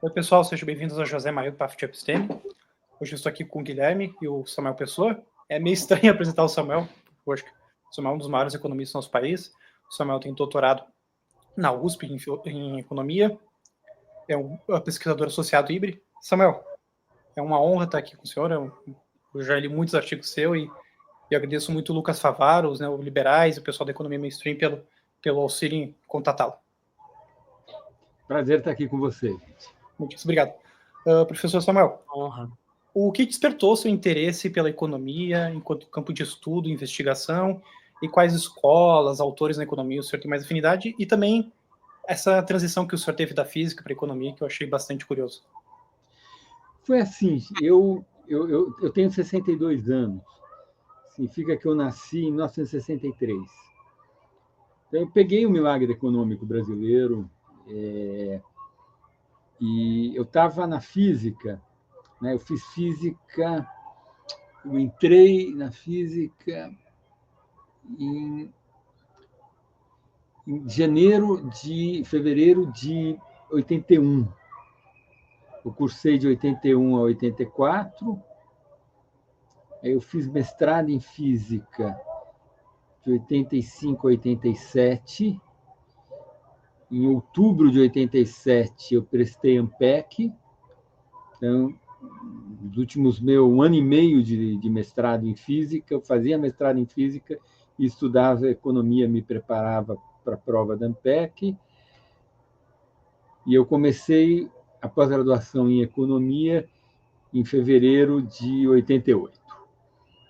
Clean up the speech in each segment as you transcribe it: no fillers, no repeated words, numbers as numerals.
Oi, pessoal, sejam bem-vindos ao José Maio do PAF de Episteme. Hoje eu estou aqui com o Guilherme e o Samuel Pessoa. É meio estranho apresentar o Samuel, porque o Samuel é um dos maiores economistas do nosso país. O Samuel tem doutorado na USP em economia, é um pesquisador associado IBRE. Samuel, é uma honra estar aqui com o senhor. Eu já li muitos artigos seus e eu agradeço muito o Lucas Favaro, os neoliberais e o pessoal da economia mainstream pelo auxílio em contatá-lo. Prazer estar aqui com você, gente. Muito obrigado. Professor Samuel, Honra. o que despertou seu interesse pela economia enquanto campo de estudo, investigação, e quais escolas, autores na economia o senhor tem mais afinidade, e também essa transição que o senhor teve da física para a economia, que eu achei bastante curioso. Foi assim, eu tenho 62 anos, significa que eu nasci em 1963. Então, eu peguei o milagre econômico brasileiro e eu estava na física, né? Eu fiz física, eu entrei na física em fevereiro de 81. Eu cursei de 81 a 84. Eu fiz mestrado em física de 85 a 87. Em outubro de 87, eu prestei ANPEC. Então, nos últimos um ano e meio de mestrado em física, eu fazia mestrado em física e estudava economia, me preparava para a prova da ANPEC. E eu comecei a pós-graduação em economia em fevereiro de 88.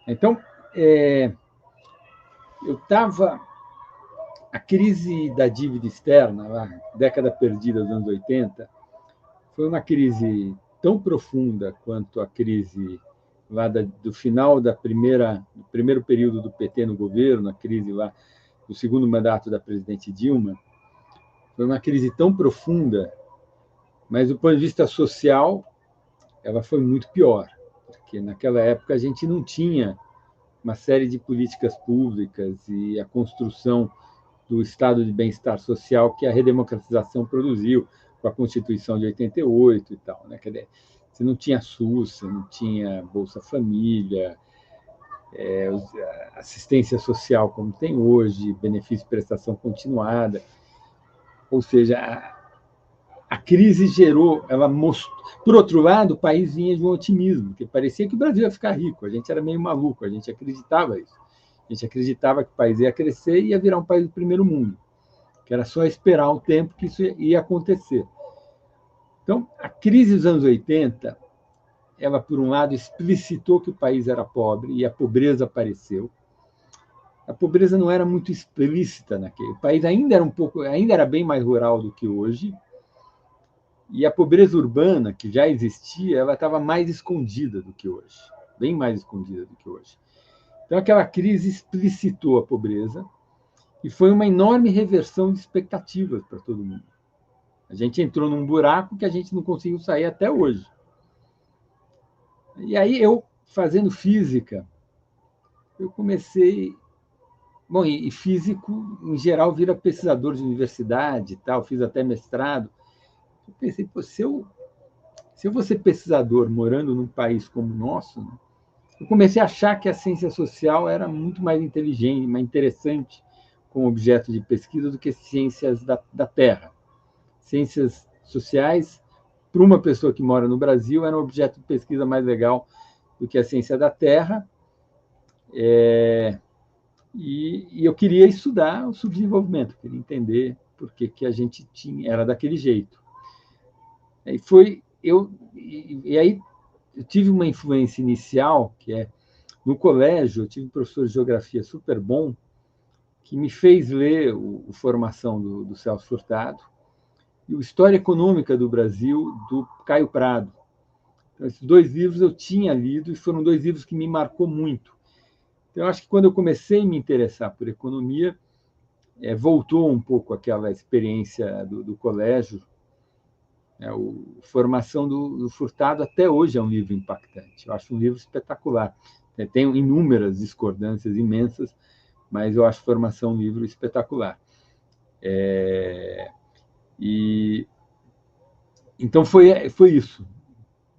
Então, eu estava... A crise da dívida externa, a década perdida dos anos 80, foi uma crise tão profunda quanto a crise lá do final do primeiro período do PT no governo, a crise lá do segundo mandato da presidente Dilma. Foi uma crise tão profunda, mas do ponto de vista social, ela foi muito pior, porque naquela época a gente não tinha uma série de políticas públicas e a construção do estado de bem-estar social que a redemocratização produziu com a Constituição de 88 e tal, né? Quer dizer, você não tinha SUS, você não tinha Bolsa Família, assistência social como tem hoje, benefício de prestação continuada. Ou seja, a crise gerou, ela mostrou... Por outro lado, o país vinha de um otimismo, porque parecia que o Brasil ia ficar rico, a gente era meio maluco, a gente acreditava isso. A gente acreditava que o país ia crescer e ia virar um país do primeiro mundo, que era só esperar um tempo que isso ia acontecer. Então, a crise dos anos 80, ela, por um lado, explicitou que o país era pobre e a pobreza apareceu. A pobreza não era muito explícita naquele. O país ainda era bem mais rural do que hoje, e a pobreza urbana, que já existia, ela estava mais escondida do que hoje, bem mais escondida do que hoje. Então, aquela crise explicitou a pobreza e foi uma enorme reversão de expectativas para todo mundo. A gente entrou num buraco que a gente não conseguiu sair até hoje. E aí, eu, fazendo física, eu comecei... Bom, e físico, em geral, vira pesquisador de universidade e tal, fiz até mestrado. Eu pensei, pô, se eu vou ser pesquisador morando num país como o nosso, né, eu comecei a achar que a ciência social era muito mais inteligente, mais interessante como objeto de pesquisa do que ciências da Terra. Ciências sociais, para uma pessoa que mora no Brasil, era um objeto de pesquisa mais legal do que a ciência da Terra. E eu queria estudar o subdesenvolvimento, queria entender por que a gente era daquele jeito. E aí eu tive uma influência inicial, que é, no colégio, eu tive um professor de geografia super bom, que me fez ler o Formação do Celso Furtado e o História Econômica do Brasil, do Caio Prado. Então, esses dois livros eu tinha lido e foram dois livros que me marcou muito. Então, eu acho que quando eu comecei a me interessar por economia, voltou um pouco aquela experiência do colégio. A Formação do Furtado até hoje é um livro impactante. Eu acho um livro espetacular. Tem inúmeras discordâncias imensas, mas eu acho Formação um livro espetacular. E Então foi isso.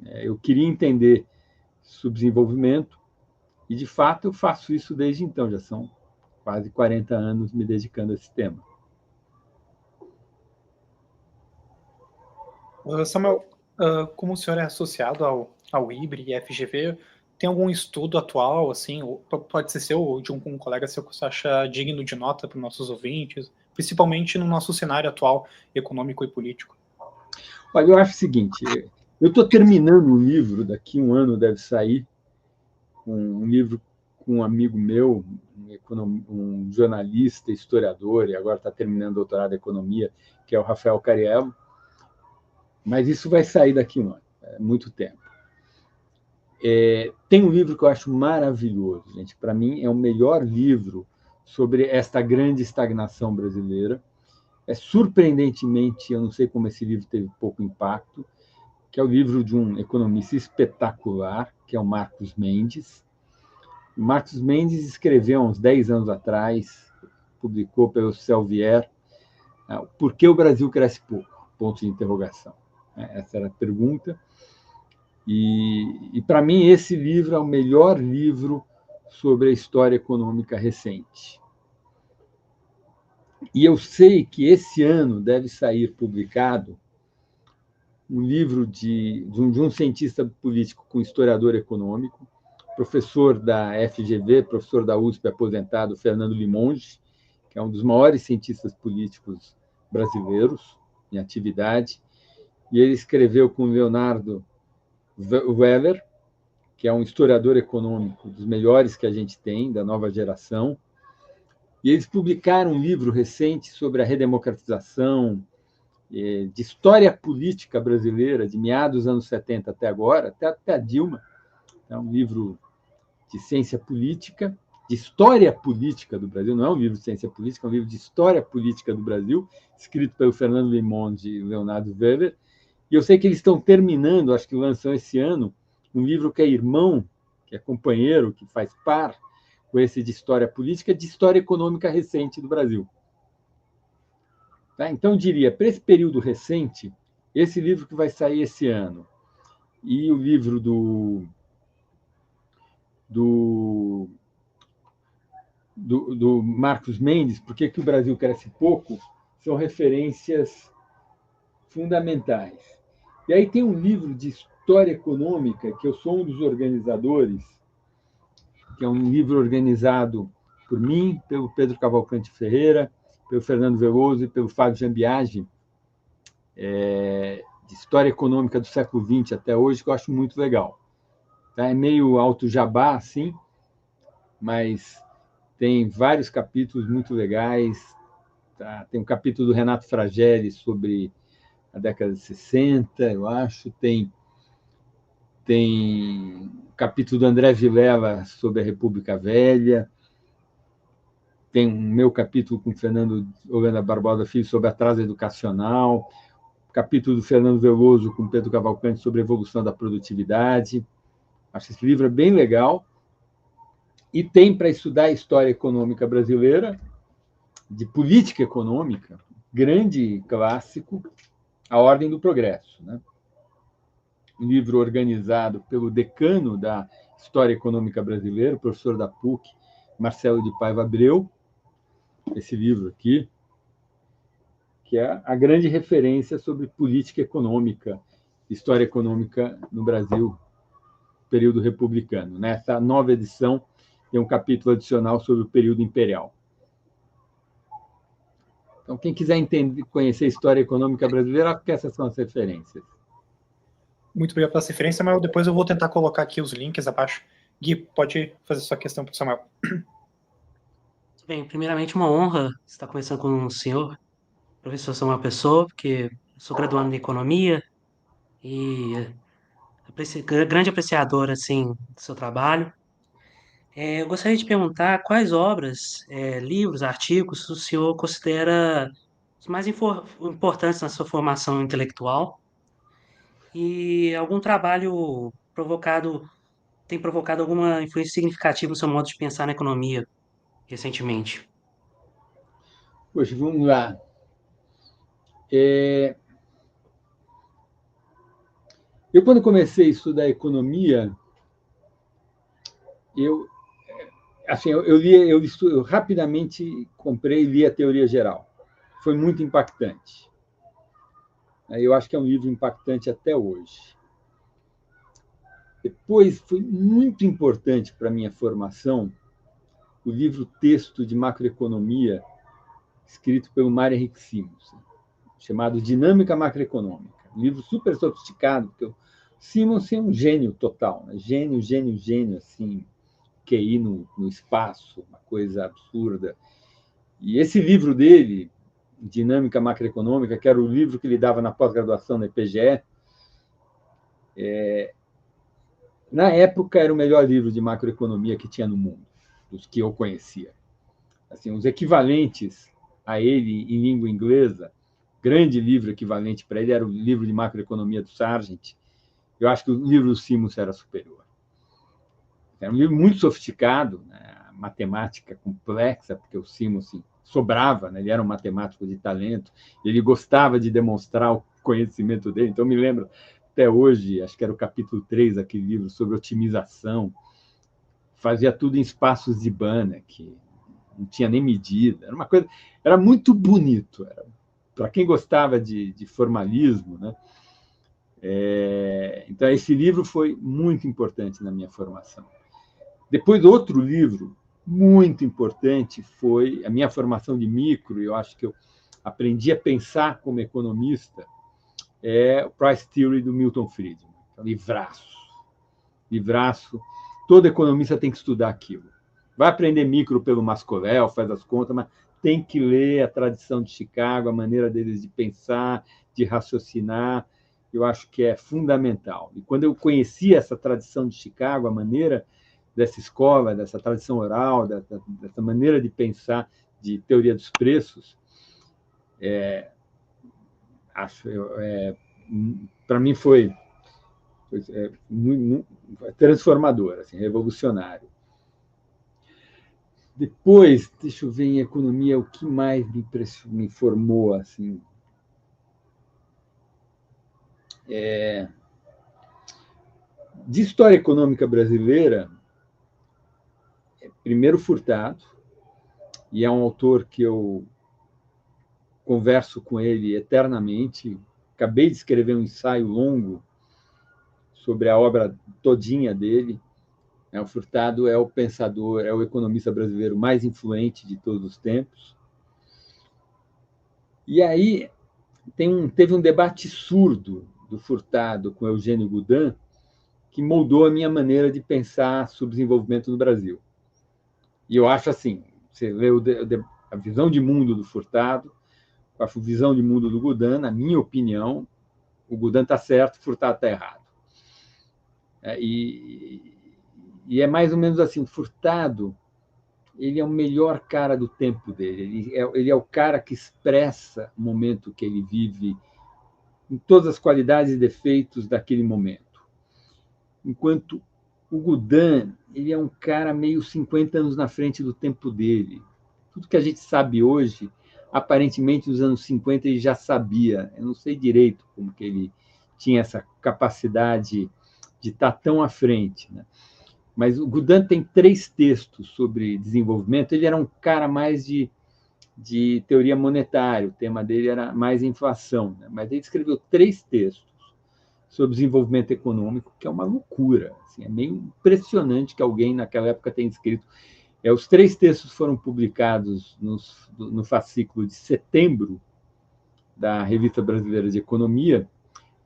Eu queria entender subdesenvolvimento e, de fato, eu faço isso desde então. Já são quase 40 anos me dedicando a esse tema. Samuel, como o senhor é associado ao IBRE e FGV, tem algum estudo atual, assim, ou pode ser seu ou de um colega seu que você acha digno de nota para os nossos ouvintes, principalmente no nosso cenário atual econômico e político? Olha, eu acho o seguinte, eu estou terminando um livro, daqui a um ano deve sair, um livro com um amigo meu, um jornalista, historiador, e agora está terminando o doutorado em economia, que é o Rafael Cariello, mas isso vai sair daqui a um ano, é muito tempo. Tem um livro que eu acho maravilhoso, gente, para mim é o melhor livro sobre esta grande estagnação brasileira. Surpreendentemente, eu não sei como esse livro teve pouco impacto, que é o livro de um economista espetacular, que é o Marcos Mendes. O Marcos Mendes escreveu há uns 10 anos atrás, publicou pelo Selvier, Por que o Brasil cresce pouco? Ponto de interrogação. Essa era a pergunta. E para mim, esse livro é o melhor livro sobre a história econômica recente. E eu sei que esse ano deve sair publicado um livro de um cientista político com historiador econômico, professor da FGV, professor da USP aposentado, Fernando Limonge, que é um dos maiores cientistas políticos brasileiros em atividade. E ele escreveu com Leonardo Weller, que é um historiador econômico dos melhores que a gente tem, da nova geração. E eles publicaram um livro recente sobre a redemocratização, de história política brasileira, de meados dos anos 70 até agora, até a Dilma. É um livro de ciência política, de história política do Brasil, não é um livro de ciência política, é um livro de história política do Brasil, escrito pelo Fernando Limonde e Leonardo Weber. E eu sei que eles estão terminando, acho que lançam esse ano, um livro que é irmão, que é companheiro, que faz par com esse de história política, de história econômica recente do Brasil. Tá? Então, eu diria, para esse período recente, esse livro que vai sair esse ano e o livro do Marcos Mendes, Por que o Brasil cresce pouco, são referências fundamentais. E aí tem um livro de história econômica, que eu sou um dos organizadores, que é um livro organizado por mim, pelo Pedro Cavalcante Ferreira, pelo Fernando Veloso e pelo Fábio Jambiagi, de história econômica do século XX até hoje, que eu acho muito legal. Tá? É meio alto jabá, assim, mas tem vários capítulos muito legais. Tá? Tem um capítulo do Renato Fragelli sobre a década de 60, eu acho. Tem um capítulo do André Vilela sobre a República Velha. Tem um meu capítulo com o Fernando Holanda Barbosa Filho sobre atraso educacional. Capítulo do Fernando Veloso com Pedro Cavalcante sobre a evolução da produtividade. Acho esse livro bem legal. E tem para estudar a história econômica brasileira, de política econômica, grande clássico, A Ordem do Progresso. Né? Um livro organizado pelo decano da História Econômica Brasileira, professor da PUC, Marcelo de Paiva Abreu. Esse livro aqui, que é a grande referência sobre política econômica, história econômica no Brasil, período republicano. Nessa nova edição, tem um capítulo adicional sobre o período imperial. Então, quem quiser entender, conhecer a história econômica brasileira, acho que essas são as referências. Muito obrigado pela referência, mas depois eu vou tentar colocar aqui os links abaixo. Gui, pode fazer sua questão para o Samuel. Bem, primeiramente, uma honra estar conversando com o senhor, professor Samuel Pessoa, porque sou graduando em Economia e grande apreciador, assim, do seu trabalho. Eu gostaria de perguntar quais obras, livros, artigos o senhor considera os mais importantes na sua formação intelectual e algum trabalho tem provocado alguma influência significativa no seu modo de pensar na economia recentemente. Poxa, vamos lá. É, Eu, quando comecei a estudar economia, eu, assim, eu rapidamente comprei e li a Teoria Geral. Foi muito impactante. Eu acho que é um livro impactante até hoje. Depois, foi muito importante para a minha formação o livro-texto de macroeconomia, escrito pelo Mário Henrique Simons, chamado Dinâmica Macroeconômica. Um livro super sofisticado, porque o Simons é um gênio total, né? Gênio, gênio, gênio, assim, QI no espaço, uma coisa absurda. E esse livro dele, Dinâmica Macroeconômica, que era o livro que ele dava na pós-graduação na IPGE, na época era o melhor livro de macroeconomia que tinha no mundo, dos que eu conhecia. Assim, os equivalentes a ele em língua inglesa, grande livro equivalente para ele era o livro de macroeconomia do Sargent. Eu acho que o livro do Simons era superior. Era um livro muito sofisticado, né? Matemática complexa, porque o Simons sobrava, né? Ele era um matemático de talento, ele gostava de demonstrar o conhecimento dele. Então, me lembro até hoje, acho que era o capítulo 3 daquele livro, sobre otimização. Fazia tudo em espaços de Banach, não tinha nem medida. Era uma coisa, era muito bonito. Para quem gostava de formalismo, né? Então, esse livro foi muito importante na minha formação. Depois, outro livro muito importante foi a minha formação de micro, e eu acho que eu aprendi a pensar como economista, é o Price Theory do Milton Friedman. Livraço. Livraço. Todo economista tem que estudar aquilo. Vai aprender micro pelo Mascovel, faz as contas, mas tem que ler a tradição de Chicago, a maneira deles de pensar, de raciocinar. Eu acho que é fundamental. E quando eu conheci essa tradição de Chicago, a maneira dessa escola, dessa tradição oral, dessa maneira de pensar de teoria dos preços, para mim foi transformador, assim, revolucionário. Depois, deixa eu ver em economia o que mais me formou, assim. De história econômica brasileira, primeiro Furtado, e é um autor que eu converso com ele eternamente. Acabei de escrever um ensaio longo sobre a obra todinha dele. O Furtado é o pensador, é o economista brasileiro mais influente de todos os tempos. E aí teve um debate surdo do Furtado com Eugênio Goudin, que moldou a minha maneira de pensar sobre desenvolvimento no Brasil. E eu acho assim, você lê a visão de mundo do Furtado, a visão de mundo do Goudin, na minha opinião, o Goudin está certo, o Furtado está errado. E é mais ou menos assim, o Furtado, ele é o melhor cara do tempo dele, ele é o cara que expressa o momento que ele vive, em todas as qualidades e defeitos daquele momento. Enquanto o Goudin, ele é um cara meio 50 anos na frente do tempo dele. Tudo que a gente sabe hoje, aparentemente nos anos 50 ele já sabia. Eu não sei direito como que ele tinha essa capacidade de estar tão à frente, né? Mas o Goudin tem 3 textos sobre desenvolvimento. Ele era um cara mais de teoria monetária, o tema dele era mais inflação, né? Mas ele escreveu 3 textos sobre desenvolvimento econômico, que é uma loucura. Assim, é meio impressionante que alguém naquela época tenha escrito. Os 3 textos foram publicados no fascículo de setembro da Revista Brasileira de Economia,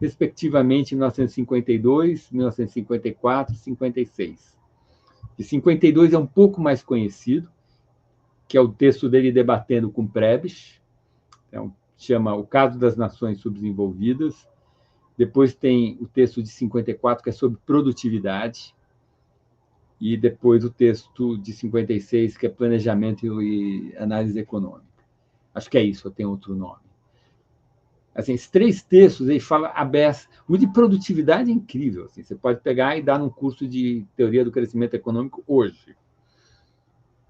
respectivamente em 1952, 1954 e 56. De 52 é um pouco mais conhecido, que é o texto dele debatendo com Prebisch, chama O Caso das Nações Subdesenvolvidas. Depois tem o texto de 54, que é sobre produtividade, e depois o texto de 56, que é planejamento e análise econômica. Acho que é isso, tem outro nome. Assim, esses 3 textos, ele fala a beça. O de produtividade é incrível. Assim, você pode pegar e dar num curso de teoria do crescimento econômico hoje.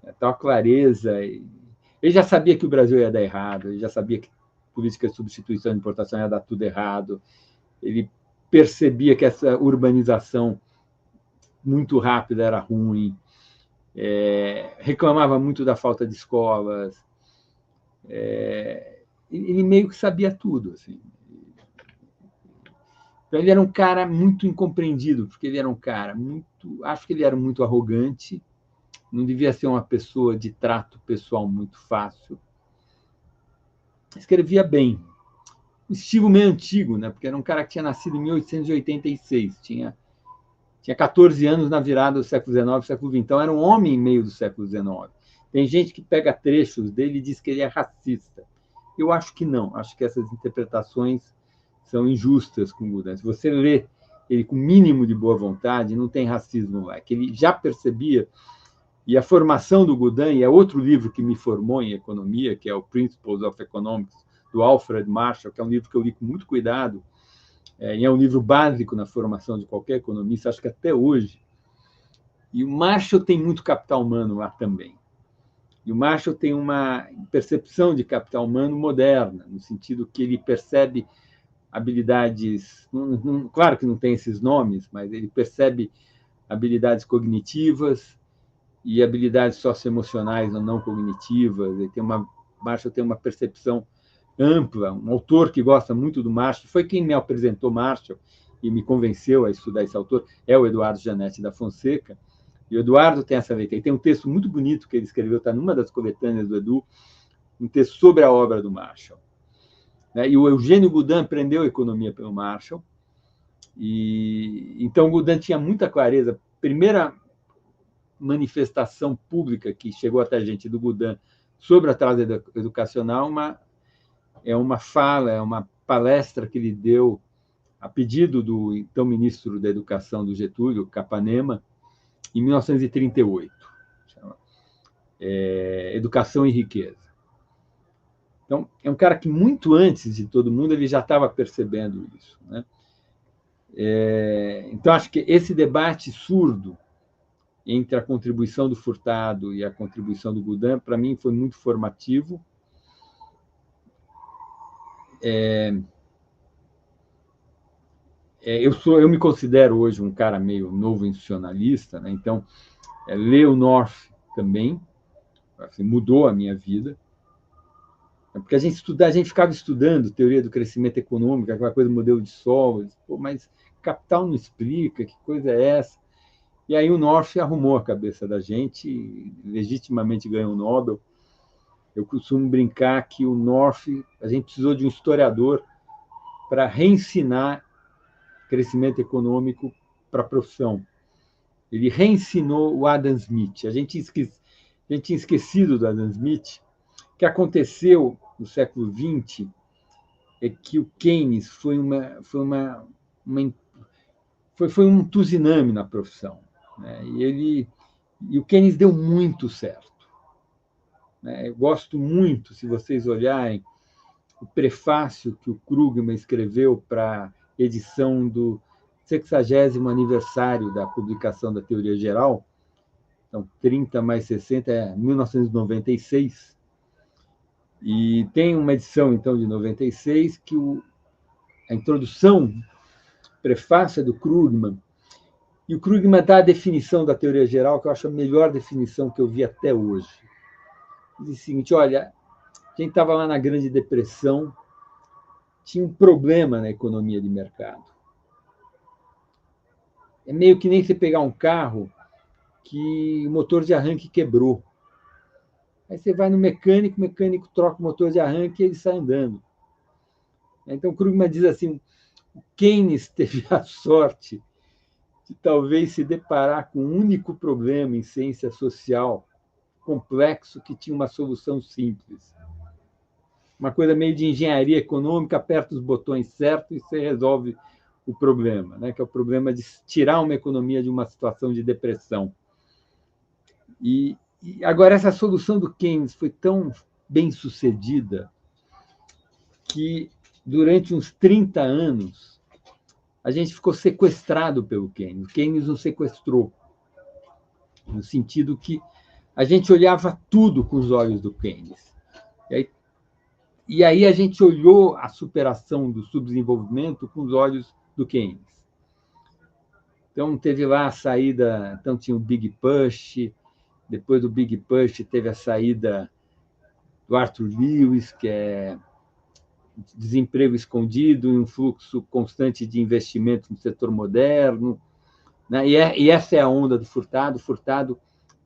Então, a clareza. Ele já sabia que o Brasil ia dar errado, ele já sabia que política de substituição e importação ia dar tudo errado. Ele percebia que essa urbanização muito rápida era ruim, reclamava muito da falta de escolas. Ele meio que sabia tudo, assim. Então, ele era um cara muito incompreendido, porque ele era um cara muito... Acho que ele era muito arrogante, não devia ser uma pessoa de trato pessoal muito fácil. Escrevia bem. Estilo meio antigo, né? Porque era um cara que tinha nascido em 1886, tinha 14 anos na virada do século XIX e século XX. Então, era um homem meio do século XIX. Tem gente que pega trechos dele e diz que ele é racista. Eu acho que não. Acho que essas interpretações são injustas com o Godin. Se você lê ele com o mínimo de boa vontade, não tem racismo lá. Que ele já percebia, e a formação do Godin, e é outro livro que me formou em economia, que é o Principles of Economics, do Alfred Marshall, que é um livro que eu li com muito cuidado, e é um livro básico na formação de qualquer economista, acho que até hoje. E o Marshall tem muito capital humano lá também. E o Marshall tem uma percepção de capital humano moderna, no sentido que ele percebe habilidades, claro que não tem esses nomes, mas ele percebe habilidades cognitivas e habilidades socioemocionais ou não cognitivas. Marshall tem uma percepção ampla, um autor que gosta muito do Marshall, foi quem me apresentou Marshall e me convenceu a estudar esse autor, é o Eduardo Janete da Fonseca. E o Eduardo tem essa letra. Ele tem um texto muito bonito que ele escreveu, está numa das coletâneas do Edu, um texto sobre a obra do Marshall. E o Eugênio Godin aprendeu economia pelo Marshall. E então o Godin tinha muita clareza. A primeira manifestação pública que chegou até a gente do Godin sobre atraso educacional é uma fala, é uma palestra que ele deu a pedido do então ministro da Educação do Getúlio, Capanema, em 1938. Chama Educação e Riqueza. Então, é um cara que, muito antes de todo mundo, ele já estava percebendo isso, né? Então, acho que esse debate surdo entre a contribuição do Furtado e a contribuição do Godin, para mim, foi muito formativo. Eu me considero hoje um cara meio novo institucionalista, né? Então, ler o North também assim, mudou a minha vida. Porque a gente ficava estudando teoria do crescimento econômico, aquela coisa do modelo de Sol, mas capital não explica, que coisa é essa? E aí o North arrumou a cabeça da gente, legitimamente ganhou o Nobel. Eu costumo brincar que o North, a gente precisou de um historiador para reensinar crescimento econômico para a profissão. Ele reensinou o Adam Smith. A gente tinha esquecido do Adam Smith. O que aconteceu no século XX é que o Keynes foi um tsunami na profissão, né? E o Keynes deu muito certo, né? Eu gosto muito, se vocês olharem, o prefácio que o Krugman escreveu para a edição do 60º aniversário da publicação da Teoria Geral, então 30 mais 60 é 1996, e tem uma edição, então, de 96, que a introdução, prefácio é do Krugman, e o Krugman dá a definição da teoria geral, que eu acho a melhor definição que eu vi até hoje. Ele diz o seguinte, olha, quem estava lá na Grande Depressão tinha um problema na economia de mercado. É meio que nem você pegar um carro que o motor de arranque quebrou. Aí você vai no mecânico, o mecânico troca o motor de arranque e ele sai andando. Então, Krugman diz assim, o Keynes teve a sorte de talvez se deparar com um único problema em ciência social complexo que tinha uma solução simples. Uma coisa meio de engenharia econômica, aperta os botões certos e você resolve o problema, né? Que é o problema de tirar uma economia de uma situação de depressão. E agora, essa solução do Keynes foi tão bem sucedida que, durante uns 30 anos, a gente ficou sequestrado pelo Keynes. O Keynes nos sequestrou, no sentido que a gente olhava tudo com os olhos do Keynes. E aí a gente olhou a superação do subdesenvolvimento com os olhos do Keynes. Então, teve lá a saída, então tinha o Big Push, depois do Big Push teve a saída do Arthur Lewis, que é desemprego escondido e um fluxo constante de investimento no setor moderno, né? E essa é a onda do Furtado. Furtado,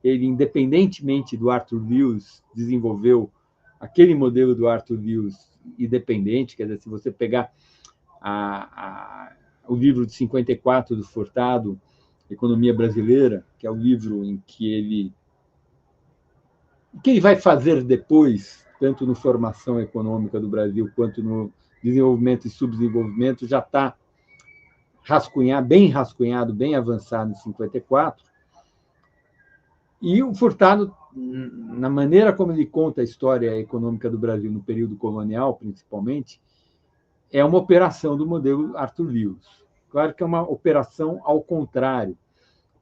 ele, independentemente do Arthur Lewis, desenvolveu aquele modelo do Arthur Lewis independente, quer dizer, se você pegar o livro de 54 do Furtado, Economia Brasileira, que é o livro em que ele o que ele vai fazer depois, tanto no formação econômica do Brasil quanto no desenvolvimento e subdesenvolvimento, já está rascunhado, bem avançado em 54. E o Furtado, na maneira como ele conta a história econômica do Brasil no período colonial, principalmente, é uma operação do modelo Arthur Lewis. Claro que é uma operação ao contrário.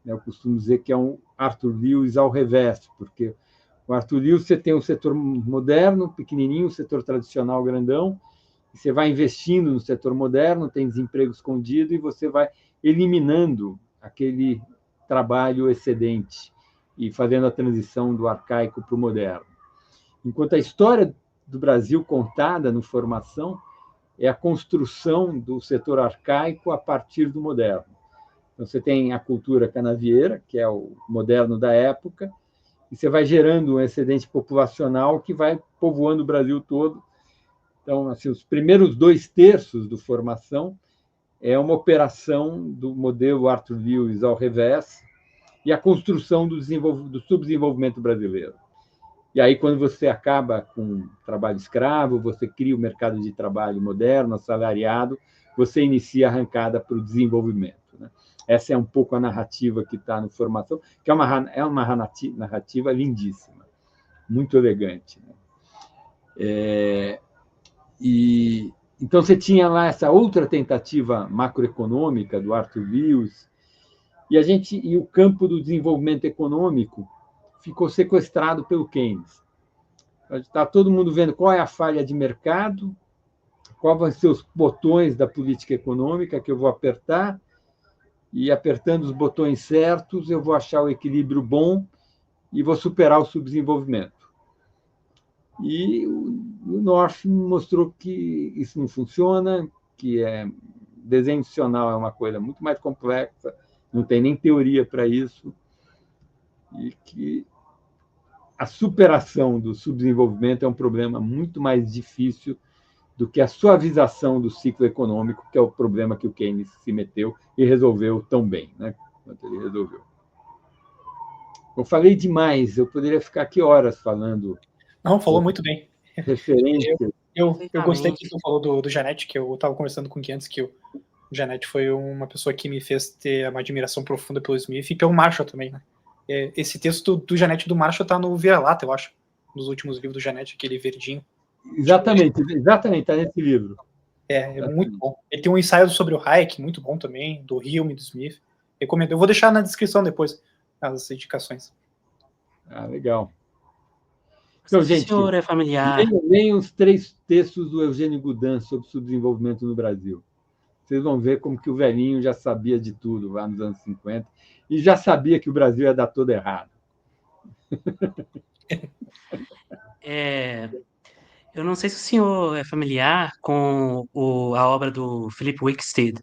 Eu costumo dizer que é um Arthur Lewis ao revés, porque o Arthur Lewis, você tem um setor moderno, pequenininho, um setor tradicional grandão, e você vai investindo no setor moderno, tem desemprego escondido, e você vai eliminando aquele trabalho excedente e fazendo a transição do arcaico para o moderno. Enquanto a história do Brasil contada no Formação é a construção do setor arcaico a partir do moderno. Então, você tem a cultura canavieira, que é o moderno da época, e você vai gerando um excedente populacional que vai povoando o Brasil todo. Então, assim, os primeiros 2/3 do Formação é uma operação do modelo Arthur Lewis ao revés e a construção do subdesenvolvimento brasileiro. E aí, quando você acaba com trabalho escravo, você cria o mercado de trabalho moderno, assalariado, você inicia a arrancada para o desenvolvimento, né? Essa é um pouco a narrativa que está no Formação, que é uma narrativa lindíssima, muito elegante, né? Então, você tinha lá essa outra tentativa macroeconômica do Arthur Lewis, e o campo do desenvolvimento econômico ficou sequestrado pelo Keynes. Está todo mundo vendo qual é a falha de mercado, quais vão ser os botões da política econômica que eu vou apertar, e apertando os botões certos, eu vou achar o equilíbrio bom e vou superar o subdesenvolvimento. E o North mostrou que isso não funciona, que desenho funcional é uma coisa muito mais complexa, não tem nem teoria para isso, e que a superação do subdesenvolvimento é um problema muito mais difícil do que a suavização do ciclo econômico, que é o problema que o Keynes se meteu e resolveu tão bem, né, quanto ele resolveu. Eu falei demais, eu poderia ficar aqui horas falando. Não, falou muito bem. Referência. Eu gostei que você falou do Janete, que eu estava conversando com o Gui antes, que o Janete foi uma pessoa que me fez ter uma admiração profunda pelo Smith e pelo Marshall também, né? Esse texto do Janete e do Marshall está no Vira-Lata, eu acho, nos últimos livros do Janete, aquele verdinho. Exatamente, está nesse livro. Muito bom. Ele tem um ensaio sobre o Hayek, muito bom também, do Hume e do Smith. Recomendo. Eu vou deixar na descrição depois as indicações. Legal. Então, gente, o senhor é familiar. Leiam os 3 textos do Eugênio Goudin sobre subdesenvolvimento no Brasil. Vocês vão ver como que o velhinho já sabia de tudo lá nos anos 50 e já sabia que o Brasil ia dar tudo errado. Eu não sei se o senhor é familiar com a obra do Philip Wicksteed.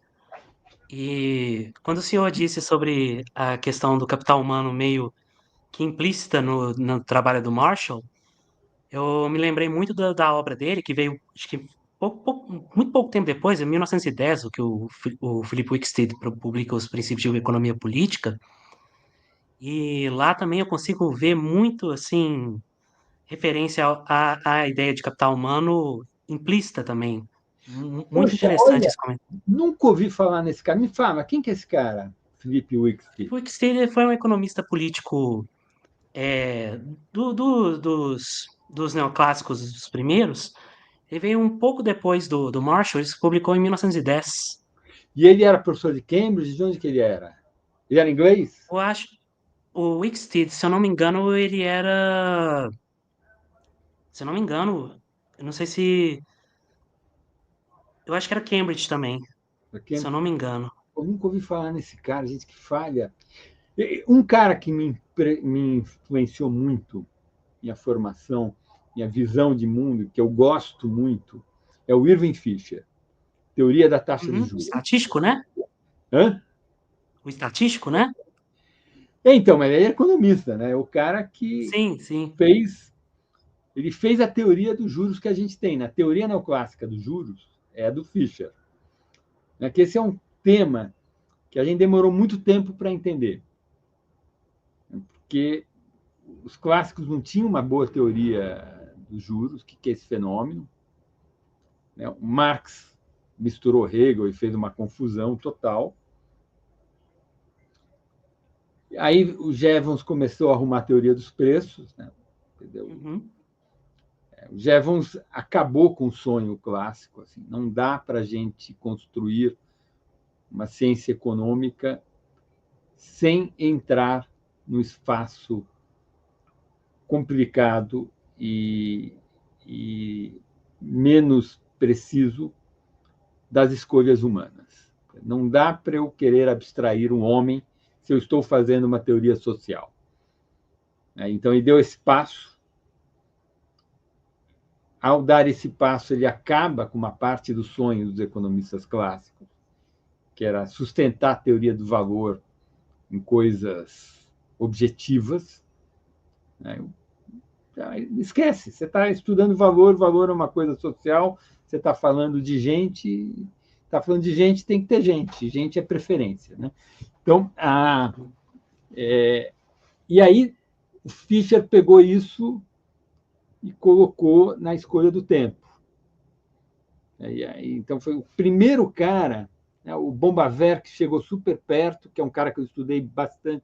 E quando o senhor disse sobre a questão do capital humano meio que implícita no trabalho do Marshall, eu me lembrei muito da obra dele, que veio, acho que muito pouco tempo depois, em 1910, que o Philip Wicksteed publica Os Princípios de Economia Política. E lá também eu consigo ver muito, assim, referência à ideia de capital humano implícita também. Muito Poxa, interessante olha, esse comentário. nunca ouvi falar nesse cara. Me fala, quem que é esse cara? Felipe Wicksteed. O Wicksteed foi um economista político dos neoclássicos, os primeiros. Ele veio um pouco depois do Marshall, ele se publicou em 1910. E ele era professor de Cambridge? De onde que ele era? Ele era inglês? Eu acho, o Wicksteed, se eu não me engano, ele era... Se eu não me engano, eu não sei se... Eu acho que era Cambridge também. se eu não me engano. Eu nunca ouvi falar nesse cara, gente que falha. Um cara que me influenciou muito minha formação, minha visão de mundo, que eu gosto muito, é o Irving Fisher, Teoria da Taxa de Uhum. Juros. Estatístico, né? Hã? O estatístico, né? Então, mas ele é economista, né? O cara que Sim, sim. fez, ele fez a teoria dos juros que a gente tem. Na teoria neoclássica dos juros é a do Fisher. Né? Que esse é um tema que a gente demorou muito tempo para entender, porque os clássicos não tinham uma boa teoria dos juros, o que é esse fenômeno. Né? O Marx misturou Hegel e fez uma confusão total. Aí o Jevons começou a arrumar a teoria dos preços. Né? Entendeu? Uhum. O Jevons acabou com o sonho clássico. Assim, não dá para a gente construir uma ciência econômica sem entrar no espaço complicado e menos preciso das escolhas humanas. Não dá para eu querer abstrair um homem se eu estou fazendo uma teoria social. Então, ele deu esse passo. Ao dar esse passo, ele acaba com uma parte do sonho dos economistas clássicos, que era sustentar a teoria do valor em coisas objetivas. Esquece, você está estudando valor, valor é uma coisa social, você está falando de gente, tem que ter gente, gente é preferência. Né? Então, e aí o Fischer pegou isso e colocou na escolha do tempo. Então, foi o primeiro cara, né, o Bombaver, que chegou super perto, que é um cara que eu estudei bastante,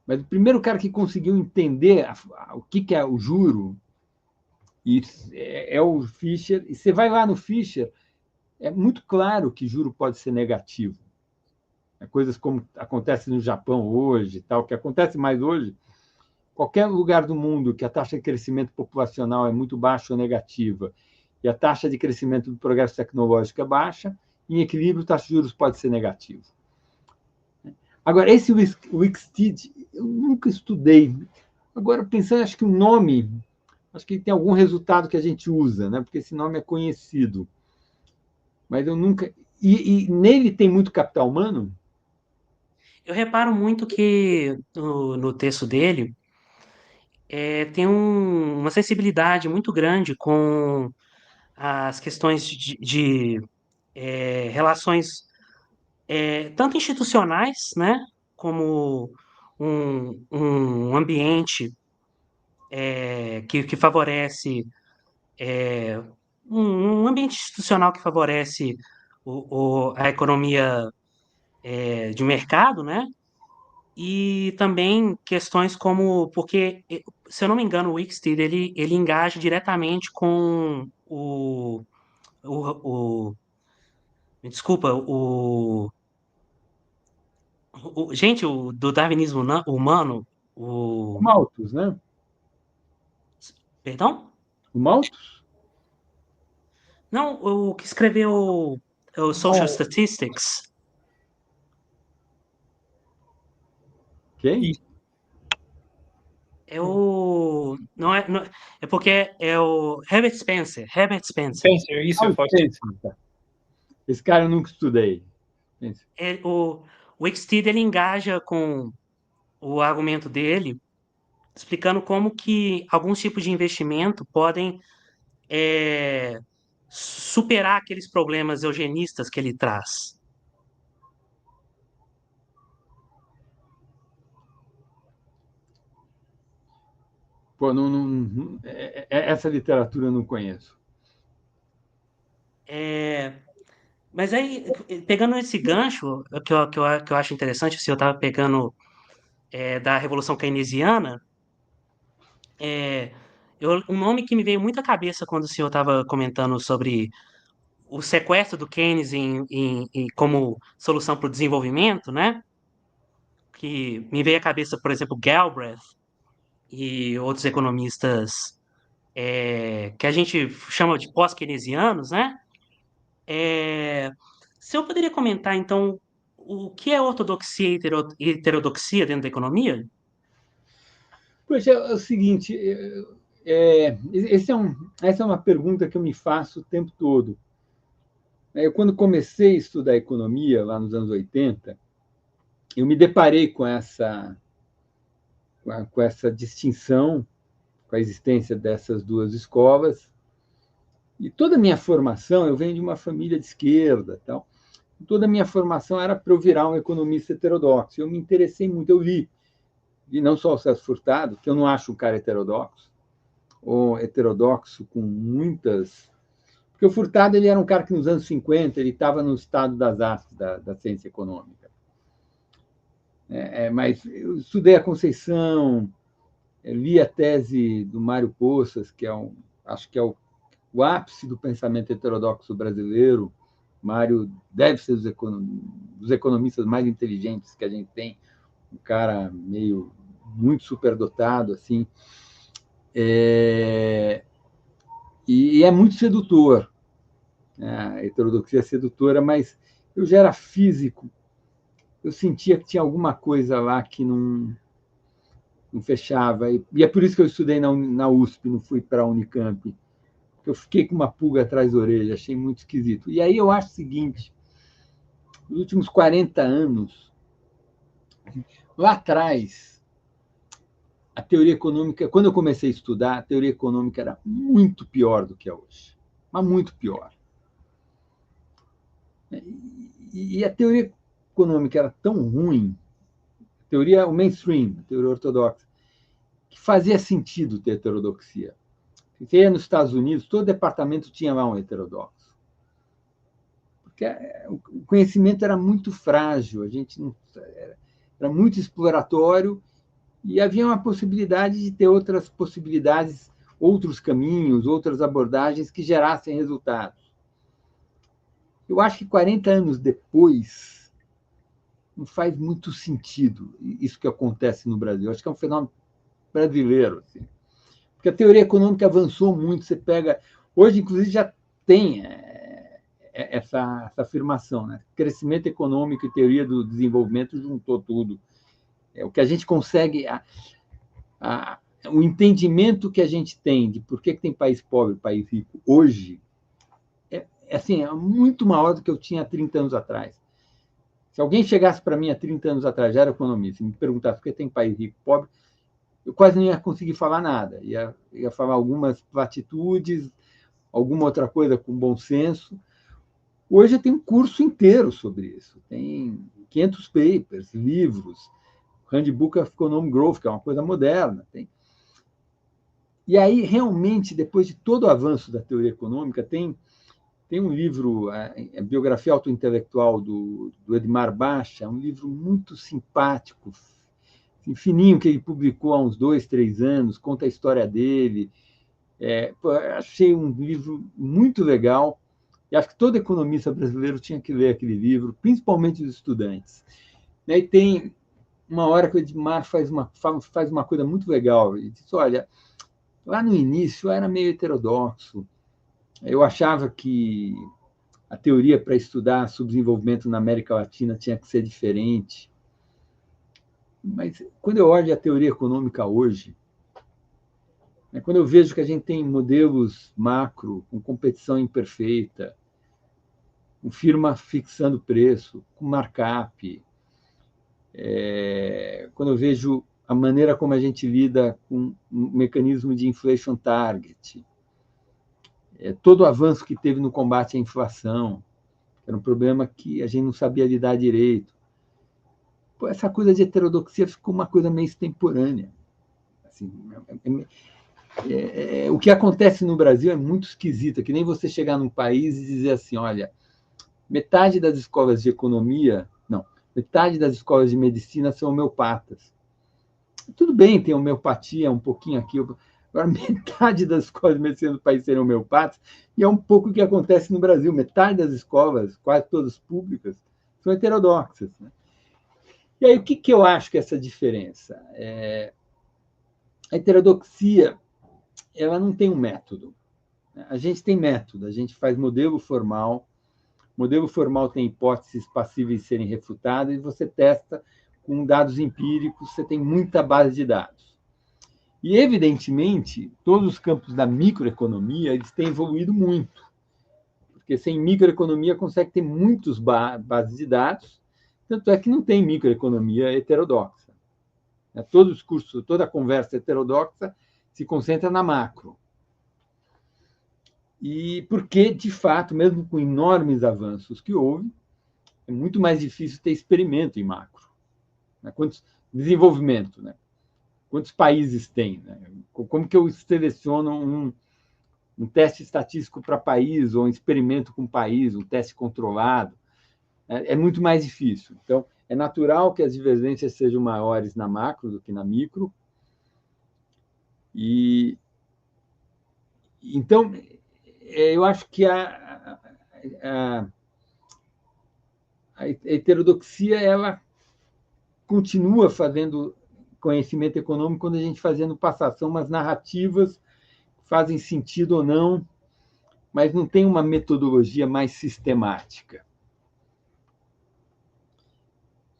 mas o primeiro cara que conseguiu entender o que é o juro é o Fischer. E você vai lá no Fischer, é muito claro que juro pode ser negativo. Coisas como acontece no Japão hoje, tal, que acontece mais hoje, qualquer lugar do mundo que a taxa de crescimento populacional é muito baixa ou negativa e a taxa de crescimento do progresso tecnológico é baixa, em equilíbrio, a taxa de juros pode ser negativa. Agora, esse Wicksteed, eu nunca estudei. Agora, pensando, acho que o nome, acho que tem algum resultado que a gente usa, né? Porque esse nome é conhecido. Mas eu nunca. E nele tem muito capital humano? Eu reparo muito que no texto dele tem uma sensibilidade muito grande com as questões de relações tanto institucionais, né, como um ambiente que favorece um ambiente institucional que favorece a economia de mercado, né? E também questões como, porque, se eu não me engano, o Wicksteed, ele engaja diretamente com me desculpa, gente, o do darwinismo humano, O o, Malthus, né? perdão? O Malthus? Não, o que escreveu o Social Não. Statistics, Quem? Isso, não é porque é o Herbert Spencer. Spencer, isso, Ah, eu o faço. Spencer. Esse cara eu nunca estudei. O Wicksteed, ele engaja com o argumento dele, explicando como que alguns tipos de investimento podem é, superar aqueles problemas eugenistas que ele traz. Pô, essa literatura eu não conheço. É, mas aí, pegando esse gancho, que eu acho interessante, se eu estava pegando da Revolução Keynesiana, é, um nome que me veio muito à cabeça quando o senhor estava comentando sobre o sequestro do Keynes como solução para o desenvolvimento, né? Que me veio à cabeça, por exemplo, Galbraith e outros economistas que a gente chama de pós-keynesianos, né? Se eu poderia comentar, então, o que é ortodoxia e heterodoxia dentro da economia? Poxa, é o seguinte, essa é uma pergunta que eu me faço o tempo todo. Eu, quando comecei a estudar economia, lá nos anos 80, eu me deparei com essa distinção, com a existência dessas duas escolas. E toda a minha formação, eu venho de uma família de esquerda, tal. Toda a minha formação era para eu virar um economista heterodoxo. Eu me interessei muito, eu li, e não só o Celso Furtado, que eu não acho um cara heterodoxo, ou heterodoxo com muitas... Porque o Furtado ele era um cara que, nos anos 50, ele estava no estado das artes da ciência econômica. Mas eu estudei a Conceição, li a tese do Mário Poças, que acho que é o ápice do pensamento heterodoxo brasileiro. Mário deve ser dos economistas mais inteligentes que a gente tem, um cara meio muito superdotado, assim, e é muito sedutor. A heterodoxia é sedutora, mas eu já era físico, eu sentia que tinha alguma coisa lá que não fechava, e é por isso que eu estudei na USP, não fui para a Unicamp. Eu fiquei com uma pulga atrás da orelha, achei muito esquisito. E aí eu acho o seguinte, nos últimos 40 anos, lá atrás, a teoria econômica, quando eu comecei a estudar, a teoria econômica era muito pior do que é hoje, mas muito pior. E a teoria econômica era tão ruim, o mainstream, a teoria ortodoxa, que fazia sentido ter heterodoxia. Você ia nos Estados Unidos, todo departamento tinha lá um heterodoxo. Porque o conhecimento era muito frágil, a gente não, era muito exploratório, e havia uma possibilidade de ter outras possibilidades, outros caminhos, outras abordagens que gerassem resultados. Eu acho que 40 anos depois não faz muito sentido isso que acontece no Brasil. Eu acho que é um fenômeno brasileiro, assim. Porque a teoria econômica avançou muito. Você pega... Hoje, inclusive, já tem essa afirmação, né? Crescimento econômico e teoria do desenvolvimento juntou tudo. O que a gente consegue... o entendimento que a gente tem de por que tem país pobre e país rico hoje assim, é muito maior do que eu tinha há 30 anos atrás. Se alguém chegasse para mim há 30 anos atrás, já era economista, e me perguntasse por que tem país rico e pobre, eu quase não ia conseguir falar nada. Ia falar algumas platitudes, alguma outra coisa com bom senso. Hoje tem um curso inteiro sobre isso. Tem 500 papers, livros, Handbook of Economic Growth, que é uma coisa moderna. E aí, realmente, depois de todo o avanço da teoria econômica, tem um livro, a Biografia Autointelectual do Edmar Baixa, um livro muito simpático, fininho, que ele publicou há uns 2, 3 anos, conta a história dele. Achei um livro muito legal, e acho que todo economista brasileiro tinha que ler aquele livro, principalmente os estudantes. E tem uma hora que o Edmar faz uma coisa muito legal. Ele diz, olha, lá no início eu era meio heterodoxo, eu achava que a teoria para estudar subdesenvolvimento na América Latina tinha que ser diferente. Mas quando eu olho a teoria econômica hoje, quando eu vejo que a gente tem modelos macro com competição imperfeita, com firma fixando preço, com markup, quando eu vejo a maneira como a gente lida com um mecanismo de inflation target, todo o avanço que teve no combate à inflação, era um problema que a gente não sabia lidar direito. Essa coisa de heterodoxia ficou uma coisa meio extemporânea. Assim, o que acontece no Brasil é muito esquisito, é que nem você chegar num país e dizer assim, olha, metade das escolas de economia, não, metade das escolas de medicina são homeopatas. Tudo bem, tem homeopatia um pouquinho aqui, agora metade das escolas de medicina do país serem homeopatas, e é um pouco o que acontece no Brasil, metade das escolas, quase todas públicas, são heterodoxas, né? E aí, o que eu acho que é essa diferença? A heterodoxia, ela não tem um método. A gente tem método, a gente faz modelo formal, modelo formal tem hipóteses passíveis de serem refutadas e você testa com dados empíricos, você tem muita base de dados. E, evidentemente, todos os campos da microeconomia eles têm evoluído muito, porque sem microeconomia consegue ter muitos bases de dados, tanto é que não tem microeconomia heterodoxa. Todo o discurso, toda a conversa heterodoxa se concentra na macro. E porque, de fato, mesmo com enormes avanços que houve, é muito mais difícil ter experimento em macro. Desenvolvimento, quantos países tem? Como que eu seleciono um teste estatístico para país, ou um experimento com país, um teste controlado? É muito mais difícil. Então, é natural que as divergências sejam maiores na macro do que na micro. E então, eu acho que a heterodoxia ela continua fazendo conhecimento econômico quando a gente fazia no passado. São umas narrativas que fazem sentido ou não, mas não tem uma metodologia mais sistemática.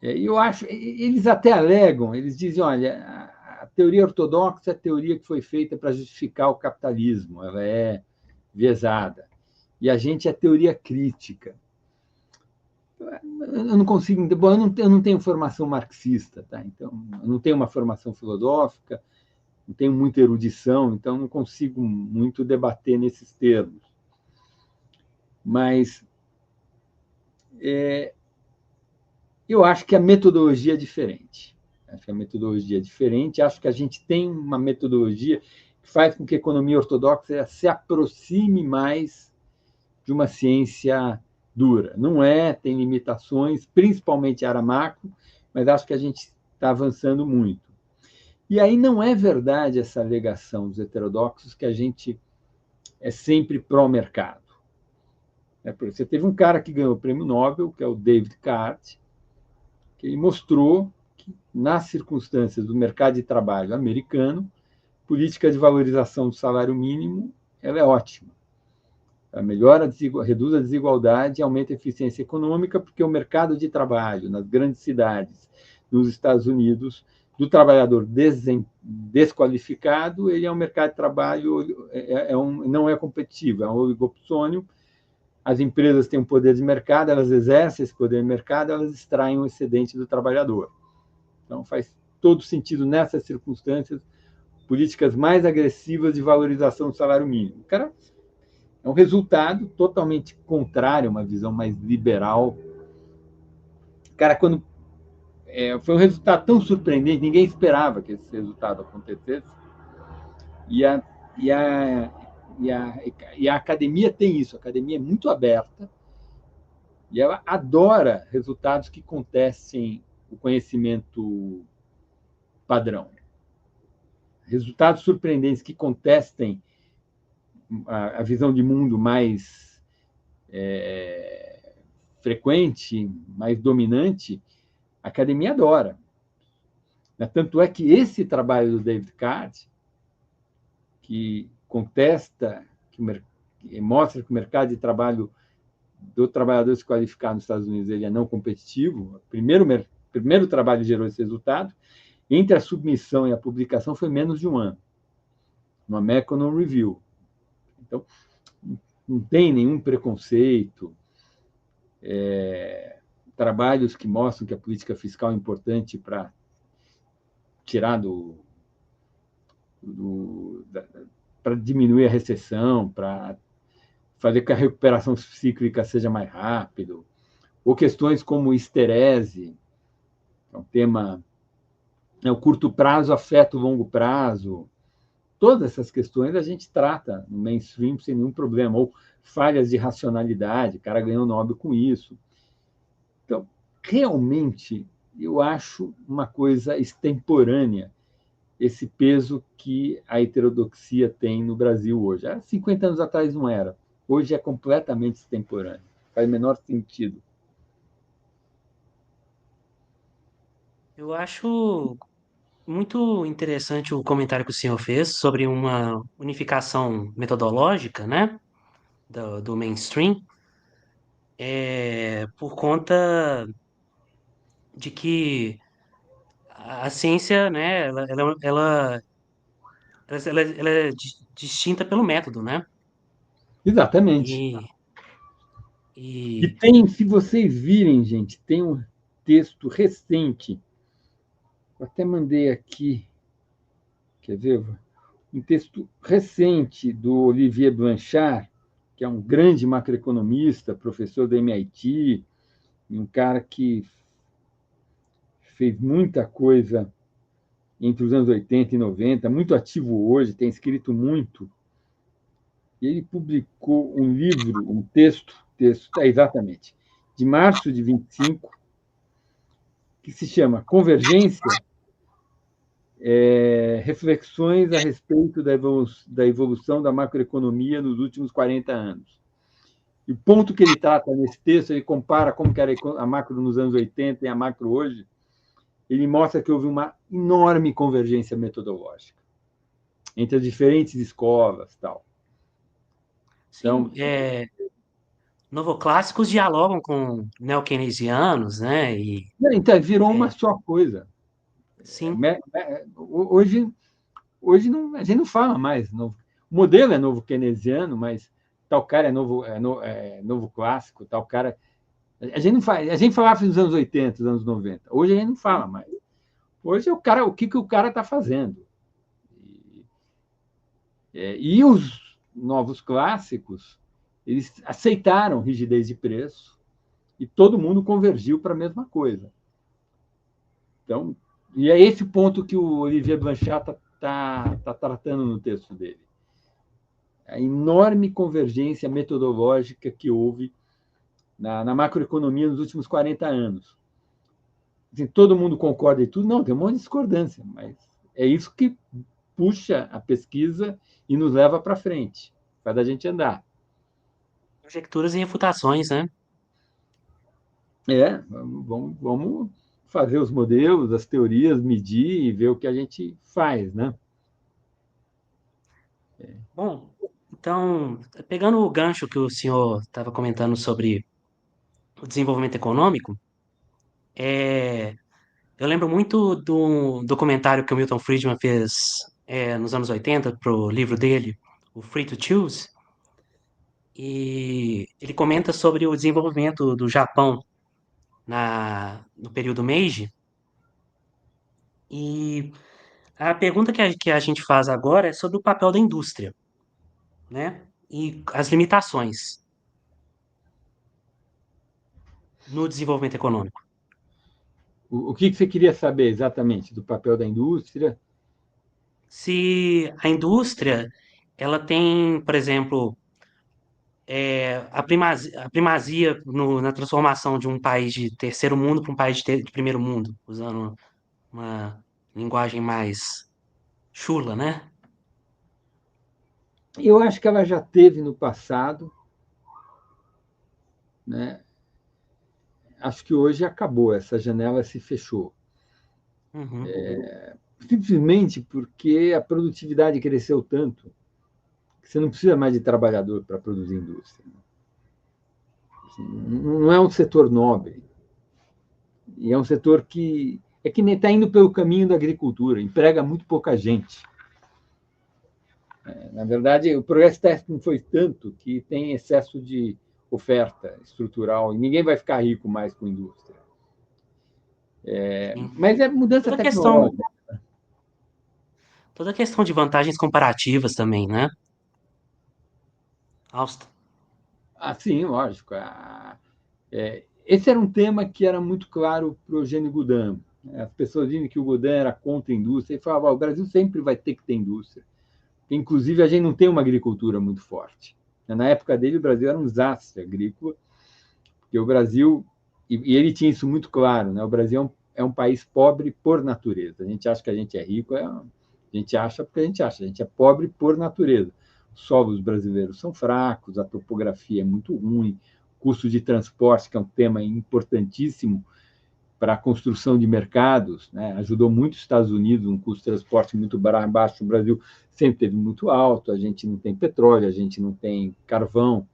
Eu acho, eles até alegam, eles dizem, olha, a teoria ortodoxa é a teoria que foi feita para justificar o capitalismo, ela é viesada. E a gente é teoria crítica. Eu não consigo, bom, eu não tenho formação marxista, tá? Então, eu não tenho uma formação filosófica, não tenho muita erudição, então não consigo muito debater nesses termos. Mas eu acho que a metodologia é diferente. Acho que a metodologia é diferente. Acho que a gente tem uma metodologia que faz com que a economia ortodoxa se aproxime mais de uma ciência dura. Não é, tem limitações, principalmente a área macro, mas acho que a gente está avançando muito. E aí não é verdade essa alegação dos heterodoxos que a gente é sempre pró-mercado. Você teve um cara que ganhou o prêmio Nobel, que é o David Card, que ele mostrou que, nas circunstâncias do mercado de trabalho americano, a política de valorização do salário mínimo ela é ótima. Ela melhora, reduz a desigualdade e aumenta a eficiência econômica, porque o mercado de trabalho nas grandes cidades nos Estados Unidos, do trabalhador desqualificado, ele é um mercado de trabalho, não é competitivo, é um oligopsônio. As empresas têm um poder de mercado, elas exercem esse poder de mercado, elas extraem o excedente do trabalhador. Então, faz todo sentido, nessas circunstâncias, políticas mais agressivas de valorização do salário mínimo. Cara, é um resultado totalmente contrário a uma visão mais liberal. Cara, foi um resultado tão surpreendente, ninguém esperava que esse resultado acontecesse. E a academia tem isso, a academia é muito aberta e ela adora resultados que contestem o conhecimento padrão. Resultados surpreendentes que contestem a visão de mundo mais frequente, mais dominante, a academia adora. Tanto é que esse trabalho do David Card, que contesta, que mostra que o mercado de trabalho do trabalhador se qualificar nos Estados Unidos ele é não competitivo, o primeiro trabalho gerou esse resultado, entre a submissão e a publicação foi menos de um ano, no Economic Review. Então, não tem nenhum preconceito, trabalhos que mostram que a política fiscal é importante para tirar para diminuir a recessão, para fazer com que a recuperação cíclica seja mais rápida, ou questões como esterese, é um tema, o curto prazo afeta o longo prazo. Todas essas questões a gente trata no mainstream sem nenhum problema, ou falhas de racionalidade, o cara ganhou o Nobel com isso. Então, realmente, eu acho uma coisa extemporânea esse peso que a heterodoxia tem no Brasil hoje. Há 50 anos atrás não era. Hoje é completamente extemporâneo. Faz o menor sentido. Eu acho muito interessante o comentário que o senhor fez sobre uma unificação metodológica, né, do mainstream. por conta de que a ciência, né, ela é distinta pelo método, né? Exatamente. E, E e tem, se vocês virem, gente, tem um texto recente, eu até mandei aqui, quer ver? Um texto recente do Olivier Blanchard, que é um grande macroeconomista, professor do MIT, e um cara que fez muita coisa entre os anos 80 e 90, muito ativo hoje, tem escrito muito. E ele publicou um livro, um texto, exatamente, de março de 25, que se chama Convergência, reflexões a respeito da evolução da macroeconomia nos últimos 40 anos. E o ponto que ele trata nesse texto, ele compara como que era a macro nos anos 80 e a macro hoje, ele mostra que houve uma enorme convergência metodológica entre as diferentes escolas, tal. sim, Então, novoclássicos dialogam com neokeynesianos, né? E então virou uma é, só coisa. sim, Hoje não, a gente não fala mais. O modelo é novo keynesiano, mas tal cara é novo clássico, tal cara. A gente não faz, a gente falava nos anos 80, nos anos 90. Hoje a gente não fala mais. Hoje é o que o cara está fazendo. E os novos clássicos, eles aceitaram rigidez de preço e todo mundo convergiu para a mesma coisa. Então, e é esse ponto que o Olivier Blanchard está tratando no texto dele. A enorme convergência metodológica que houve na macroeconomia nos últimos 40 anos. Assim, todo mundo concorda em tudo? Não, tem um monte de discordância, mas é isso que puxa a pesquisa e nos leva para frente, faz a gente andar. conjecturas e refutações, né? Vamos fazer os modelos, as teorias, medir e ver o que a gente faz, né? Bom, então, pegando o gancho que o senhor estava comentando sobre o desenvolvimento econômico, é, eu lembro muito do documentário que o Milton Friedman fez nos anos 80 para o livro dele, o Free to Choose, e ele comenta sobre o desenvolvimento do Japão no período Meiji. E a pergunta que a gente faz agora é sobre o papel da indústria, né? E as limitações no desenvolvimento econômico. O que você queria saber exatamente do papel da indústria? Se a indústria ela tem, por exemplo, a primazia na transformação de um país de terceiro mundo para um país de primeiro mundo, usando uma linguagem mais chula, né? Eu acho que ela já teve no passado, né? Acho que hoje acabou, essa janela se fechou. Uhum. Simplesmente porque a produtividade cresceu tanto que você não precisa mais de trabalhador para produzir indústria. Assim, não é um setor nobre. E é um setor que nem está indo pelo caminho da agricultura, emprega muito pouca gente. Na verdade, o progresso técnico foi tanto que tem excesso de oferta estrutural e ninguém vai ficar rico mais com indústria. Sim. Mas é mudança Toda a questão, tecnológica. toda a questão de vantagens comparativas também, né? Austin. Ah, sim, lógico. Esse era um tema que era muito claro para o Eugênio Goudin. As pessoas dizem que o Goudin era contra a indústria e falava: o Brasil sempre vai ter que ter indústria. Inclusive, a gente não tem uma agricultura muito forte. Na época dele, o Brasil era um desastre agrícola, porque o Brasil, e ele tinha isso muito claro, né? O Brasil é um país pobre por natureza. A gente acha que a gente é rico, a gente acha porque a gente é pobre por natureza. Os solos brasileiros são fracos, a topografia é muito ruim, custo de transporte, que é um tema importantíssimo para a construção de mercados, né? Ajudou muito os Estados Unidos, um custo de transporte muito baixo. O Brasil sempre teve muito alto, a gente não tem petróleo, a gente não tem carvão.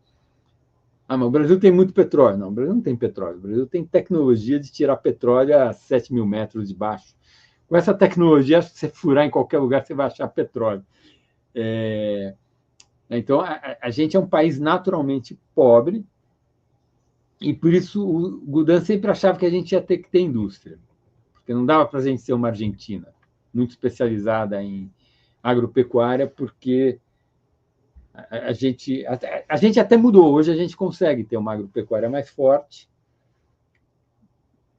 Mas o Brasil tem muito petróleo. Não, o Brasil não tem petróleo. O Brasil tem tecnologia de tirar petróleo a 7 mil metros de baixo. Com essa tecnologia, se você furar em qualquer lugar, você vai achar petróleo. Então, a gente é um país naturalmente pobre, e por isso o Gudan sempre achava que a gente ia ter que ter indústria, porque não dava para a gente ser uma Argentina muito especializada em agropecuária, porque a gente até mudou. Hoje a gente consegue ter uma agropecuária mais forte,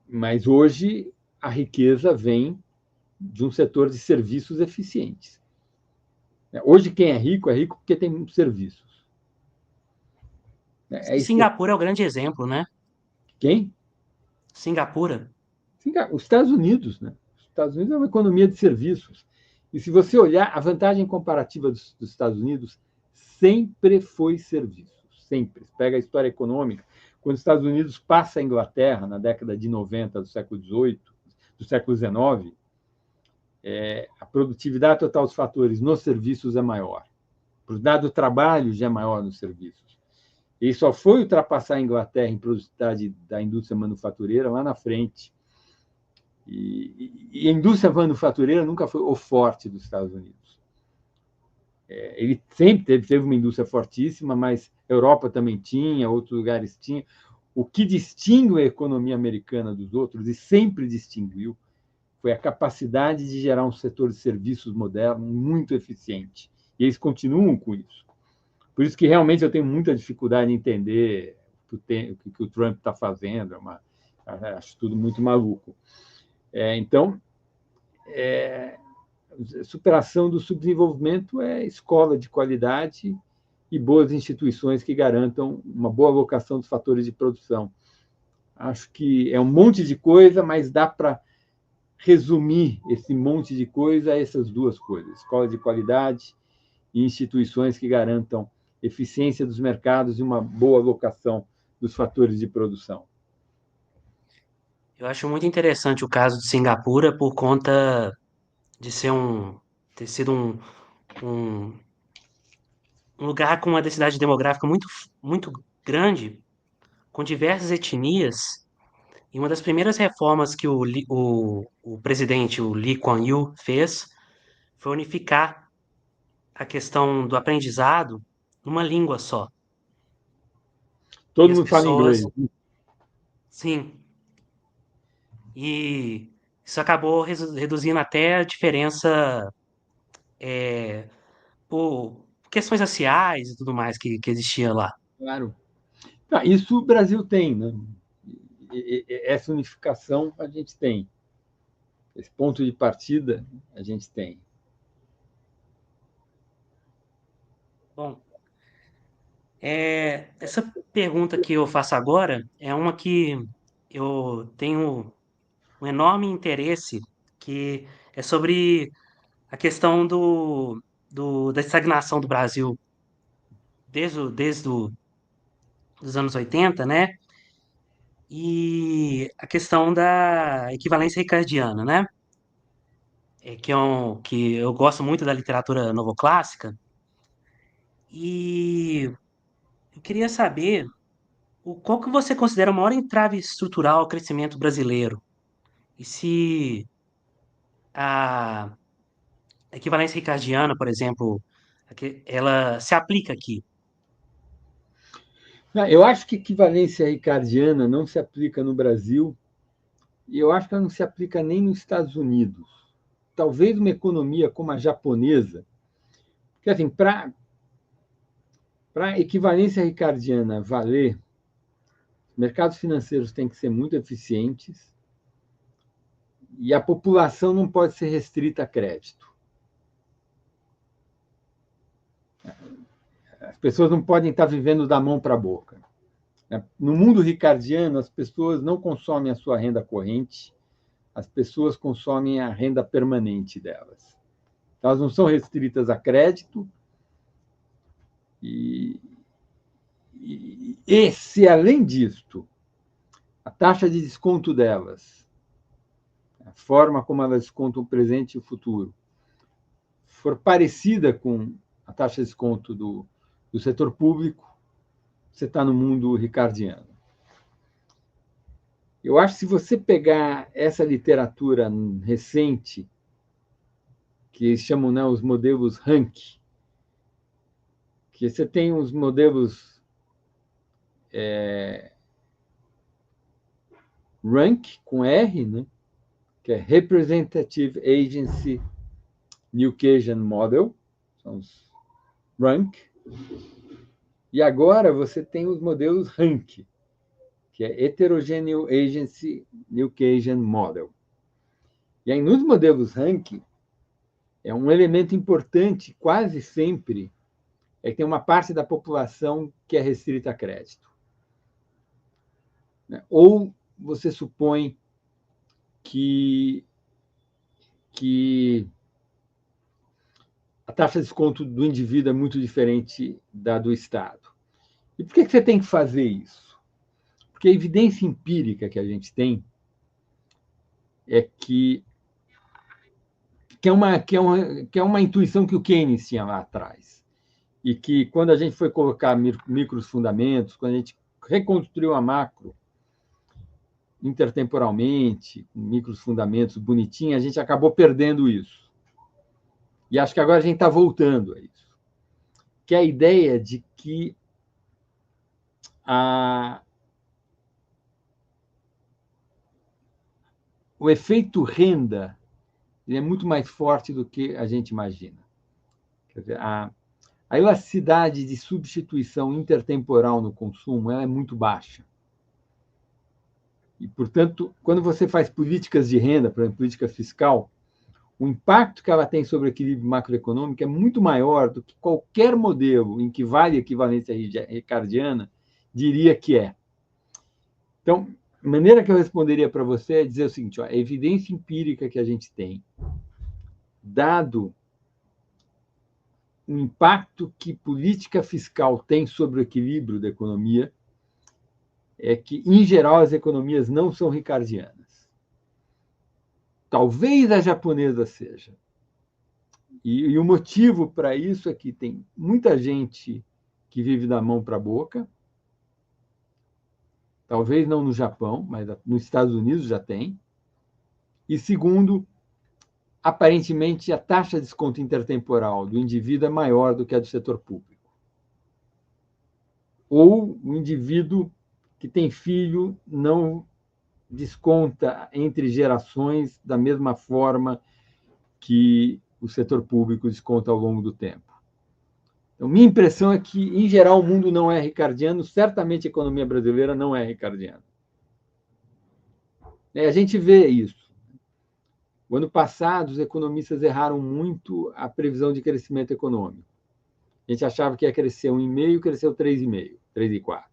mas hoje a riqueza vem de um setor de serviços eficientes. Hoje quem é rico porque tem muitos serviços. E Singapura é o grande exemplo, né? Quem? Singapura. Os Estados Unidos, né? Os Estados Unidos é uma economia de serviços. E se você olhar, a vantagem comparativa dos Estados Unidos sempre foi serviços. Sempre. Você pega a história econômica. Quando os Estados Unidos passa a Inglaterra, na década de 90 do século XVIII, do século XIX, a produtividade total dos fatores nos serviços é maior. A produtividade do trabalho já é maior nos serviços. E só foi ultrapassar a Inglaterra em produtividade da indústria manufatureira lá na frente. E a indústria manufatureira nunca foi o forte dos Estados Unidos. Ele sempre teve uma indústria fortíssima, mas a Europa também tinha, outros lugares tinham. O que distingue a economia americana dos outros, e sempre distinguiu, foi a capacidade de gerar um setor de serviços moderno muito eficiente. E eles continuam com isso. Por isso que realmente eu tenho muita dificuldade em entender o que o Trump está fazendo. Acho tudo muito maluco. Então, superação do subdesenvolvimento é escola de qualidade e boas instituições que garantam uma boa alocação dos fatores de produção. Acho que é um monte de coisa, mas dá para resumir esse monte de coisa a essas duas coisas: escola de qualidade e instituições que garantam eficiência dos mercados e uma boa alocação dos fatores de produção. Eu acho muito interessante o caso de Singapura por conta de ter sido um, um lugar com uma densidade demográfica muito grande, com diversas etnias. E uma das primeiras reformas que o presidente, o Lee Kuan Yew, fez foi unificar a questão do aprendizado numa língua só. E Todo as mundo fala pessoas, inglês. sim, e isso acabou reduzindo até a diferença por questões raciais e tudo mais que existia lá. Claro. Isso o Brasil tem, né? Essa unificação a gente tem. Esse ponto de partida a gente tem. Bom, essa pergunta que eu faço agora é uma que eu tenho um enorme interesse, que é sobre a questão da estagnação do Brasil desde os anos 80, né? E a questão da equivalência ricardiana, né? Que eu gosto muito da literatura novoclássica, e eu queria saber qual que você considera o maior entrave estrutural ao crescimento brasileiro, e se a equivalência ricardiana, por exemplo, ela se aplica aqui. Eu acho que equivalência ricardiana não se aplica no Brasil e eu acho que ela não se aplica nem nos Estados Unidos. Talvez uma economia como a japonesa, porque assim, para equivalência ricardiana valer, mercados financeiros têm que ser muito eficientes e a população não pode ser restrita a crédito. As pessoas não podem estar vivendo da mão para a boca. No mundo ricardiano, as pessoas não consomem a sua renda corrente, as pessoas consomem a renda permanente delas. Elas não são restritas a crédito e se, além disto, a taxa de desconto delas, a forma como elas descontam o presente e o futuro, for parecida com a taxa de desconto do setor público, você está no mundo ricardiano? Eu acho que se você pegar essa literatura recente, que eles chamam, né, os modelos Rank, que você tem os modelos Rank, com R, né, que é Representative Agency New Keynesian Model, são os Rank, e agora você tem os modelos Rank, que é Heterogeneous Agency New Keynesian Model. E aí, nos modelos Rank, é um elemento importante, quase sempre, é que tem uma parte da população que é restrita a crédito. Ou você supõe que a taxa de desconto do indivíduo é muito diferente da do Estado. E por que você tem que fazer isso? Porque a evidência empírica que a gente tem é que é uma intuição que o Keynes tinha lá atrás. E que, quando a gente foi colocar micros fundamentos, quando a gente reconstruiu a macro intertemporalmente, com micros fundamentos bonitinho, a gente acabou perdendo isso. E acho que agora a gente está voltando a isso. Que é a ideia de que o efeito renda ele é muito mais forte do que a gente imagina. Quer dizer, a elasticidade de substituição intertemporal no consumo ela é muito baixa. E, portanto, quando você faz políticas de renda, por exemplo, política fiscal, o impacto que ela tem sobre o equilíbrio macroeconômico é muito maior do que qualquer modelo em que vale a equivalência ricardiana diria que é. Então, a maneira que eu responderia para você é dizer o seguinte: a evidência empírica que a gente tem, dado o impacto que política fiscal tem sobre o equilíbrio da economia, é que, em geral, as economias não são ricardianas. Talvez a japonesa seja. E o motivo para isso é que tem muita gente que vive da mão para a boca. Talvez não no Japão, mas nos Estados Unidos já tem. E, segundo, aparentemente, a taxa de desconto intertemporal do indivíduo é maior do que a do setor público. Ou o indivíduo que tem filho não desconta entre gerações da mesma forma que o setor público desconta ao longo do tempo. Então, minha impressão é que, em geral, o mundo não é ricardiano, certamente a economia brasileira não é ricardiana. A gente vê isso. O ano passado, os economistas erraram muito a previsão de crescimento econômico. A gente achava que ia crescer 1,5%, cresceu 3,5%, 3,4%.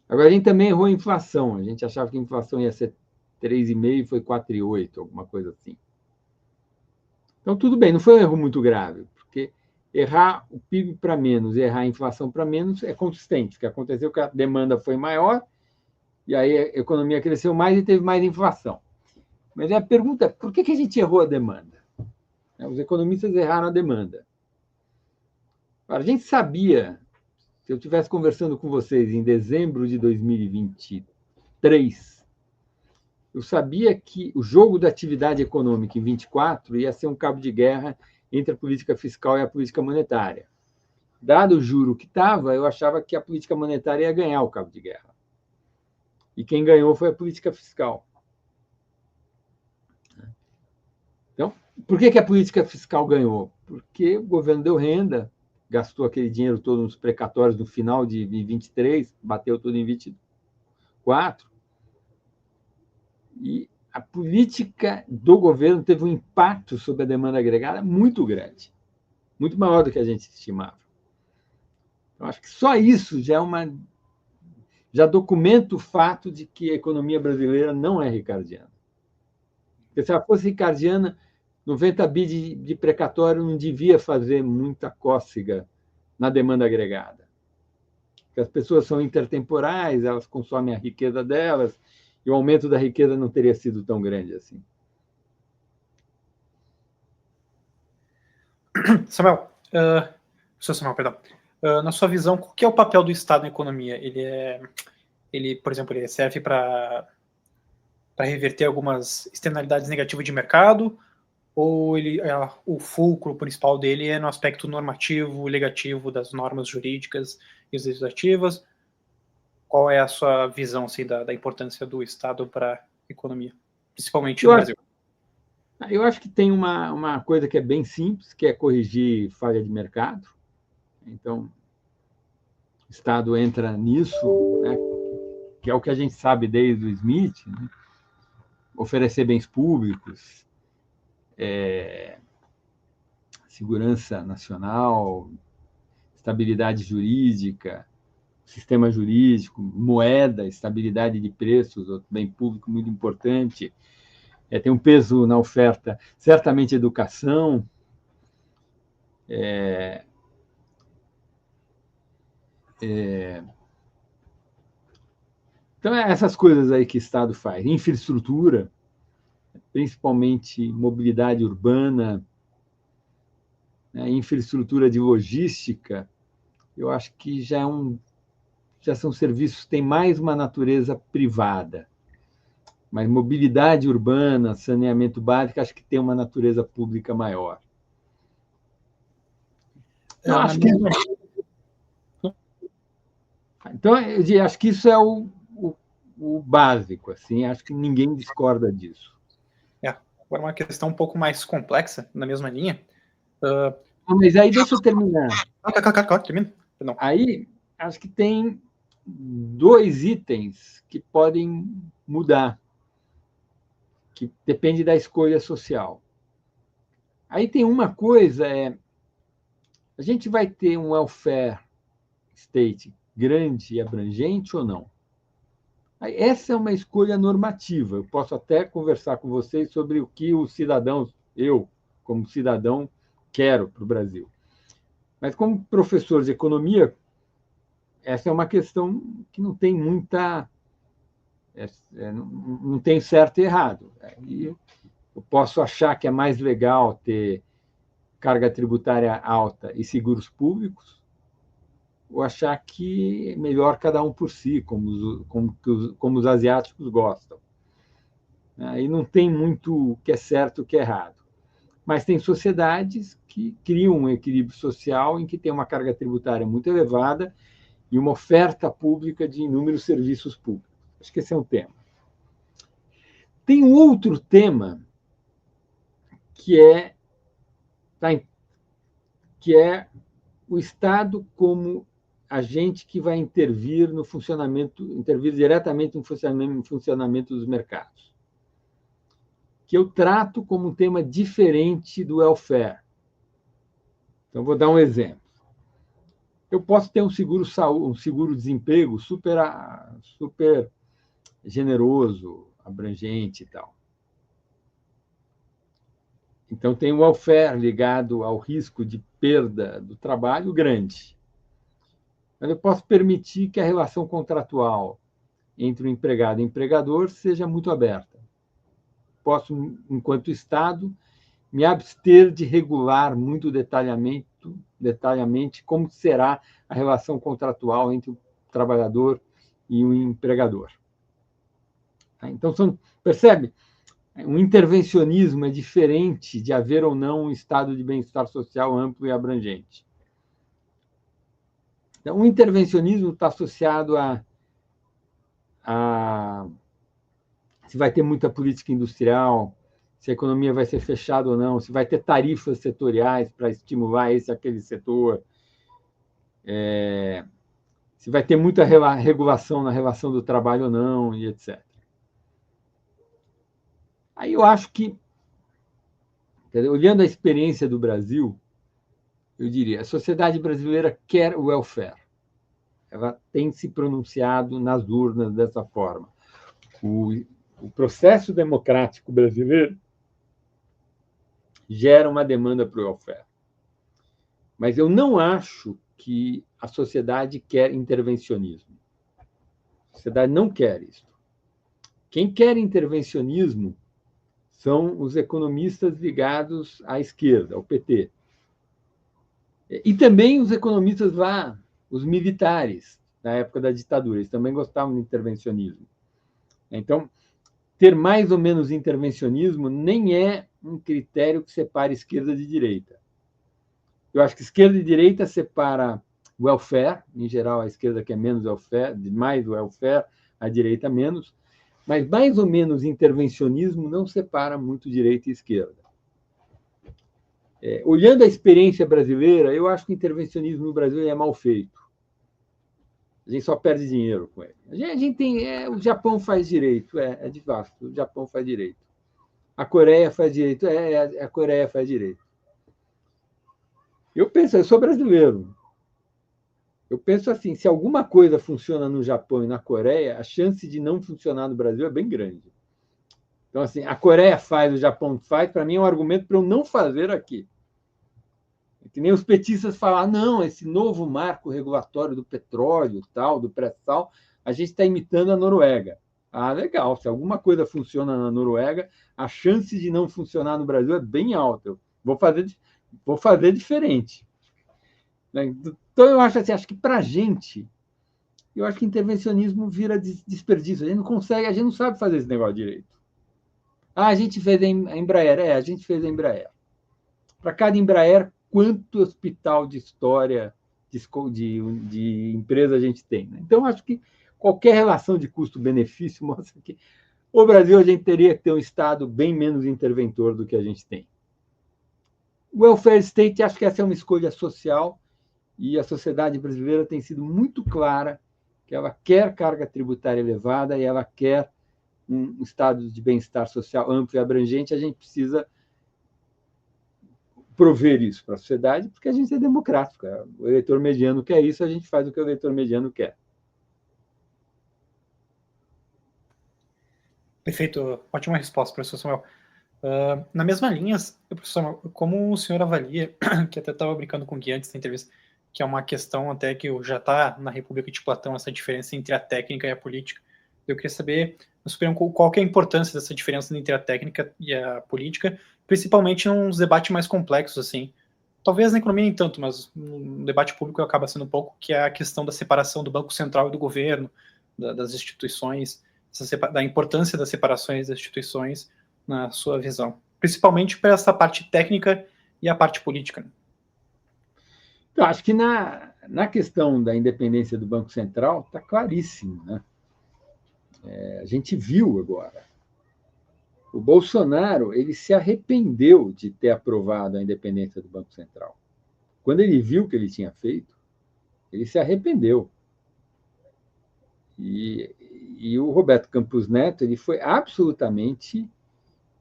Agora, a gente também errou a inflação. A gente achava que a inflação ia ser 3,5% e foi 4,8%, alguma coisa assim. Então, tudo bem, não foi um erro muito grave, porque errar o PIB para menos e errar a inflação para menos é consistente. O que aconteceu é que a demanda foi maior, e aí a economia cresceu mais e teve mais inflação. Mas a pergunta é, por que a gente errou a demanda? Os economistas erraram a demanda. A gente sabia, se eu estivesse conversando com vocês em dezembro de 2023, eu sabia que o jogo da atividade econômica em 24 ia ser um cabo de guerra entre a política fiscal e a política monetária. Dado o juro que estava, eu achava que a política monetária ia ganhar o cabo de guerra. E quem ganhou foi a política fiscal. Então, por que a política fiscal ganhou? Porque o governo deu renda, gastou aquele dinheiro todo nos precatórios no final de 23, bateu tudo em 24. E a política do governo teve um impacto sobre a demanda agregada muito grande, muito maior do que a gente estimava. Eu acho que só isso já documenta o fato de que a economia brasileira não é ricardiana. Porque se ela fosse ricardiana, 90 bi de precatório não devia fazer muita cócega na demanda agregada. Porque as pessoas são intertemporais, elas consomem a riqueza delas, e o aumento da riqueza não teria sido tão grande assim. Samuel, professor Samuel, perdão. Na sua visão, qual que é o papel do Estado na economia? Por exemplo, ele serve para reverter algumas externalidades negativas de mercado, ou o fulcro principal dele é no aspecto normativo, legativo das normas jurídicas e legislativas? Qual é a sua visão assim, da importância do Estado para a economia, principalmente no Brasil? Eu acho que tem uma coisa que é bem simples, que é corrigir falha de mercado. Então, o Estado entra nisso, né, que é o que a gente sabe desde o Smith, né? Oferecer bens públicos, segurança nacional, estabilidade jurídica, sistema jurídico, moeda, estabilidade de preços, outro bem público muito importante. Tem um peso na oferta, certamente educação. Então, essas coisas aí que o Estado faz. Infraestrutura, principalmente mobilidade urbana, né, infraestrutura de logística, eu acho que já são serviços que têm mais uma natureza privada. Mas mobilidade urbana, saneamento básico, acho que tem uma natureza pública maior. Então, eu acho que isso é o básico, assim, acho que ninguém discorda disso. Agora, uma questão um pouco mais complexa, na mesma linha. Mas aí deixa eu terminar. Claro, termina. Não. Aí, acho que tem 2 itens que podem mudar, que depende da escolha social. Aí tem uma coisa, a gente vai ter um welfare state grande e abrangente ou não? Essa é uma escolha normativa. Eu posso até conversar com vocês sobre o que os cidadãos, eu, como cidadão, quero para o Brasil. Mas, como professor de economia, essa é uma questão que não tem muita. Não tem certo e errado. Eu posso achar que é mais legal ter carga tributária alta e seguros públicos, ou achar que é melhor cada um por si, como os asiáticos gostam. Aí não tem muito o que é certo e o que é errado. Mas tem sociedades que criam um equilíbrio social em que tem uma carga tributária muito elevada e uma oferta pública de inúmeros serviços públicos. Acho que esse é um tema. Tem um outro tema que é o Estado como agente que vai intervir diretamente no funcionamento dos mercados, que eu trato como um tema diferente do welfare. Então, vou dar um exemplo. Eu posso ter um seguro-desemprego super generoso, abrangente e tal. Então, tem o welfare ligado ao risco de perda do trabalho grande. Mas eu posso permitir que a relação contratual entre o empregado e o empregador seja muito aberta. Posso, enquanto Estado, me abster de regular muito detalhadamente como será a relação contratual entre o trabalhador e o empregador. Então, percebe? Um intervencionismo é diferente de haver ou não um estado de bem-estar social amplo e abrangente. Então, o intervencionismo está associado a se vai ter muita política industrial, se a economia vai ser fechada ou não, se vai ter tarifas setoriais para estimular esse aquele setor, se vai ter muita regulação na relação do trabalho ou não, e etc. Aí eu acho que, olhando a experiência do Brasil, eu diria, a sociedade brasileira quer o welfare. Ela tem se pronunciado nas urnas dessa forma. O processo democrático brasileiro gera uma demanda para o welfare. Mas eu não acho que a sociedade quer intervencionismo. A sociedade não quer isso. Quem quer intervencionismo são os economistas ligados à esquerda, ao PT. E também os economistas lá, os militares, na época da ditadura, eles também gostavam de intervencionismo. Então, ter mais ou menos intervencionismo nem é um critério que separa esquerda de direita. Eu acho que esquerda e direita separa welfare, em geral a esquerda quer menos welfare, mais welfare, a direita menos, mas mais ou menos intervencionismo não separa muito direita e esquerda. Olhando a experiência brasileira, eu acho que o intervencionismo no Brasil é mal feito. A gente só perde dinheiro com ele. A gente tem, o Japão faz direito, de fato, o Japão faz direito. A Coreia faz direito, a Coreia faz direito. Eu sou brasileiro. Eu penso assim, se alguma coisa funciona no Japão e na Coreia, a chance de não funcionar no Brasil é bem grande. Então, assim, a Coreia faz, o Japão faz, para mim é um argumento para eu não fazer aqui. É que nem os petistas falar, não, esse novo marco regulatório do petróleo, tal, do pré-sal, a gente está imitando a Noruega. Ah, legal, se alguma coisa funciona na Noruega, a chance de não funcionar no Brasil é bem alta. Eu vou fazer diferente. Então, eu acho assim, acho que para a gente, eu acho que intervencionismo vira desperdício. A gente não consegue, a gente não sabe fazer esse negócio direito. Ah, a gente fez a Embraer. A gente fez a Embraer. Para cada Embraer, quanto hospital de história de empresa a gente tem? Né? Então, acho que qualquer relação de custo-benefício mostra que o Brasil a gente teria que ter um Estado bem menos interventor do que a gente tem. O welfare state, acho que essa é uma escolha social e a sociedade brasileira tem sido muito clara que ela quer carga tributária elevada e ela quer um estado de bem-estar social amplo e abrangente. A gente precisa prover isso para a sociedade, porque a gente é democrático. O eleitor mediano quer isso, a gente faz o que o eleitor mediano quer. Perfeito, ótima resposta, professor Samuel. Na mesma linha, professor Samuel, como o senhor avalia, que até estava brincando com o Gui antes da entrevista, que é uma questão até que já está na República de Platão, essa diferença entre a técnica e a política. Eu queria saber, qual que é a importância dessa diferença entre a técnica e a política, principalmente nos debates mais complexos, assim. Talvez na economia nem tanto, mas no debate público acaba sendo um pouco, que é a questão da separação do Banco Central e do governo, das instituições, da importância das separações das instituições na sua visão, principalmente para essa parte técnica e a parte política. Eu acho que na questão da independência do Banco Central está claríssimo, né? A gente viu agora. O Bolsonaro ele se arrependeu de ter aprovado a independência do Banco Central. Quando ele viu o que ele tinha feito, ele se arrependeu. E o Roberto Campos Neto ele foi absolutamente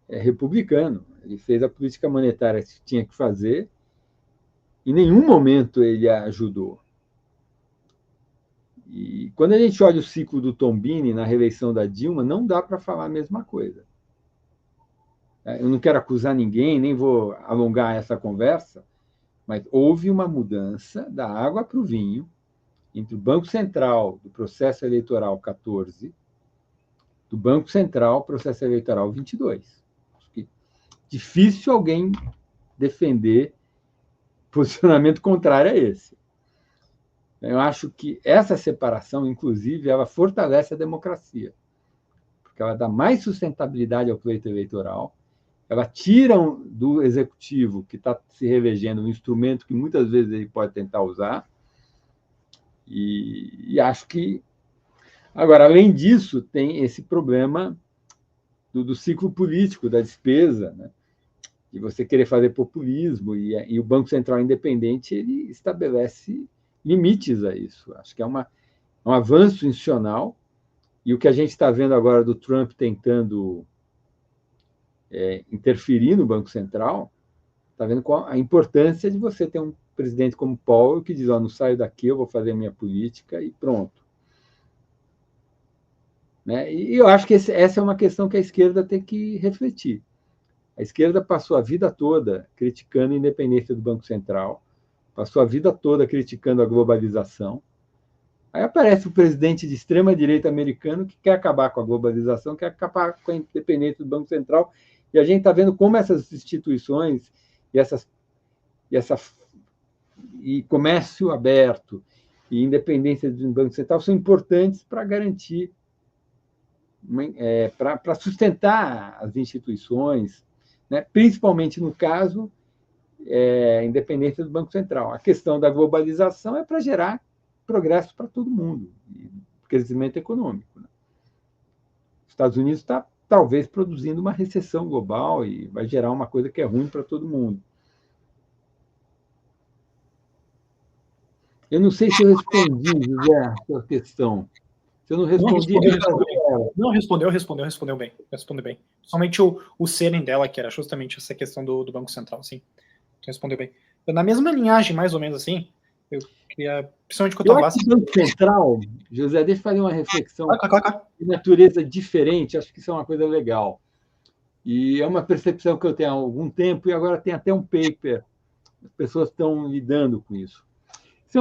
republicano. Ele fez a política monetária que tinha que fazer. Em nenhum momento ele a ajudou. E quando a gente olha o ciclo do Tombini na reeleição da Dilma, não dá para falar a mesma coisa. Eu não quero acusar ninguém, nem vou alongar essa conversa, mas houve uma mudança da água para o vinho entre o Banco Central do processo eleitoral 14, do Banco Central processo eleitoral 22. Acho que difícil alguém defender posicionamento contrário a esse. Eu acho que essa separação, inclusive, ela fortalece a democracia, porque ela dá mais sustentabilidade ao pleito eleitoral, ela tira do executivo, que está se reelegendo, um instrumento que muitas vezes ele pode tentar usar, e acho que... Agora, além disso, tem esse problema do ciclo político, da despesa, né? De você querer fazer populismo, e o Banco Central Independente ele estabelece limites a isso. Acho que é um avanço institucional, e o que a gente está vendo agora do Trump tentando interferir no Banco Central, está vendo qual a importância de você ter um presidente como Powell que diz, não saio daqui, eu vou fazer a minha política e pronto. Né? E eu acho que essa é uma questão que a esquerda tem que refletir. A esquerda passou a vida toda criticando a independência do Banco Central, passou a vida toda criticando a globalização. Aí aparece o presidente de extrema-direita americano que quer acabar com a globalização, quer acabar com a independência do Banco Central, e a gente está vendo como essas instituições e essa e comércio aberto e independência do Banco Central são importantes para garantir, para sustentar as instituições, né? Principalmente no caso, independência do Banco Central. A questão da globalização é para gerar progresso para todo mundo, crescimento econômico, né? Os Estados Unidos está talvez produzindo uma recessão global e vai gerar uma coisa que é ruim para todo mundo. Eu não sei se eu respondi, José, a sua questão. Se eu não respondi, não respondeu bem. Respondeu bem. Somente o cerne dela, que era justamente essa questão do Banco Central, sim. Respondeu bem. Na mesma linhagem, mais ou menos assim, eu queria, principalmente quando eu acho que o Banco Central, José, deixa eu fazer uma reflexão de natureza diferente, acho que isso é uma coisa legal. E é uma percepção que eu tenho há algum tempo, e agora tem até um paper, as pessoas estão lidando com isso. Isso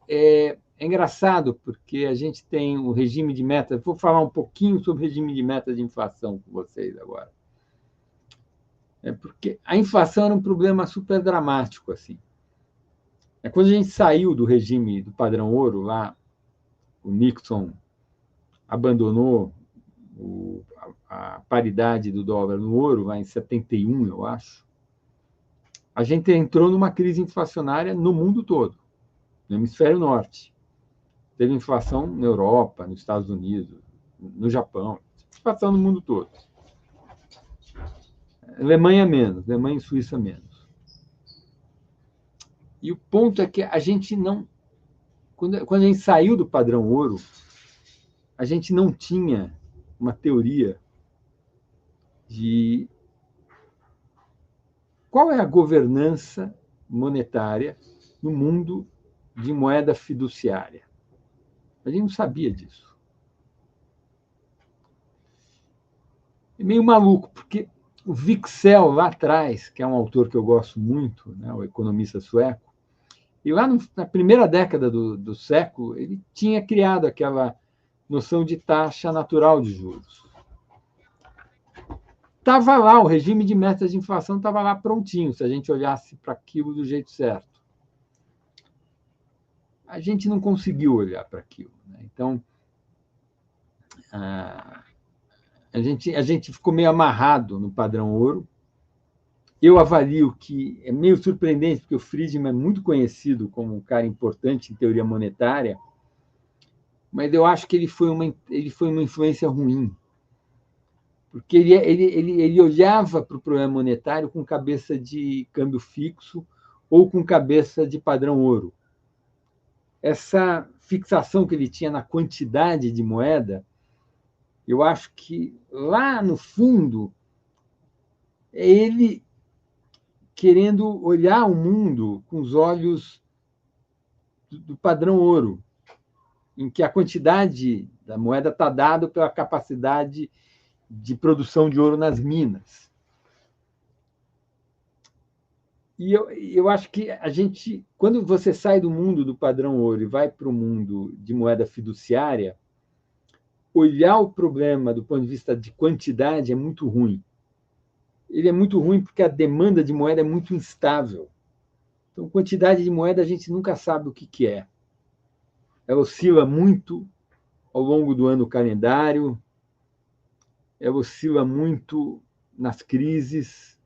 é engraçado, porque a gente tem o regime de metas. Vou falar um pouquinho sobre o regime de metas de inflação com vocês agora. Porque a inflação era um problema super dramático, assim. Quando a gente saiu do regime do padrão ouro, lá, o Nixon abandonou a paridade do dólar no ouro, lá em 71, eu acho. A gente entrou numa crise inflacionária no mundo todo, no hemisfério norte. Teve inflação na Europa, nos Estados Unidos, no Japão, inflação no mundo todo. Alemanha menos, Alemanha e Suíça menos. E o ponto é que a gente não... Quando a gente saiu do padrão ouro, a gente não tinha uma teoria de qual é a governança monetária no mundo de moeda fiduciária. A gente não sabia disso. É meio maluco, porque o Wicksell, lá atrás, que é um autor que eu gosto muito, né, o economista sueco, e lá na primeira década do século, ele tinha criado aquela noção de taxa natural de juros. Estava lá, o regime de metas de inflação estava lá prontinho, se a gente olhasse para aquilo do jeito certo. A gente não conseguiu olhar para aquilo, né? Então, a gente ficou meio amarrado no padrão ouro. Eu avalio que é meio surpreendente, porque o Friedman é muito conhecido como um cara importante em teoria monetária, mas eu acho que ele foi uma influência ruim, porque ele olhava para o problema monetário com cabeça de câmbio fixo ou com cabeça de padrão ouro. Essa fixação que ele tinha na quantidade de moeda, eu acho que lá no fundo é ele querendo olhar o mundo com os olhos do padrão ouro, em que a quantidade da moeda está dada pela capacidade de produção de ouro nas minas. E eu acho que a gente, quando você sai do mundo do padrão ouro e vai para o mundo de moeda fiduciária, olhar o problema do ponto de vista de quantidade é muito ruim. Ele é muito ruim porque a demanda de moeda é muito instável. Então, quantidade de moeda a gente nunca sabe o que é. Ela oscila muito ao longo do ano calendário, ela oscila muito nas crises,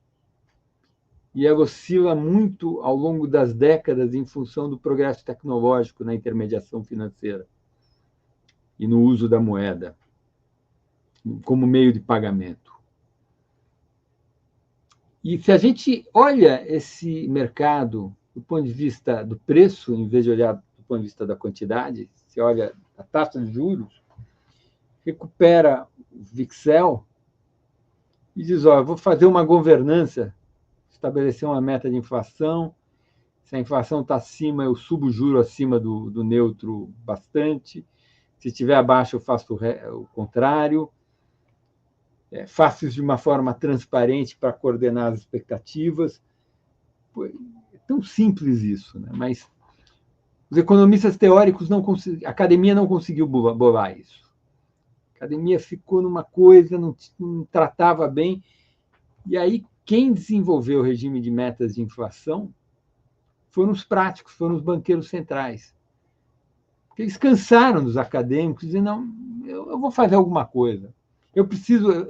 e ela oscila muito ao longo das décadas em função do progresso tecnológico na intermediação financeira e no uso da moeda como meio de pagamento. E se a gente olha esse mercado do ponto de vista do preço, em vez de olhar do ponto de vista da quantidade, se olha a taxa de juros, recupera o Wicksell e diz, ó, eu vou fazer uma governança, estabelecer uma meta de inflação, se a inflação está acima, eu subo o juro acima do neutro bastante, se estiver abaixo, eu faço o contrário, faço isso de uma forma transparente para coordenar as expectativas. É tão simples isso, né? Mas os economistas teóricos a academia não conseguiu bolar isso. A academia ficou numa coisa, não tratava bem. E aí, quem desenvolveu o regime de metas de inflação foram os práticos, foram os banqueiros centrais. Porque eles cansaram dos acadêmicos, dizendo, não, eu vou fazer alguma coisa. Eu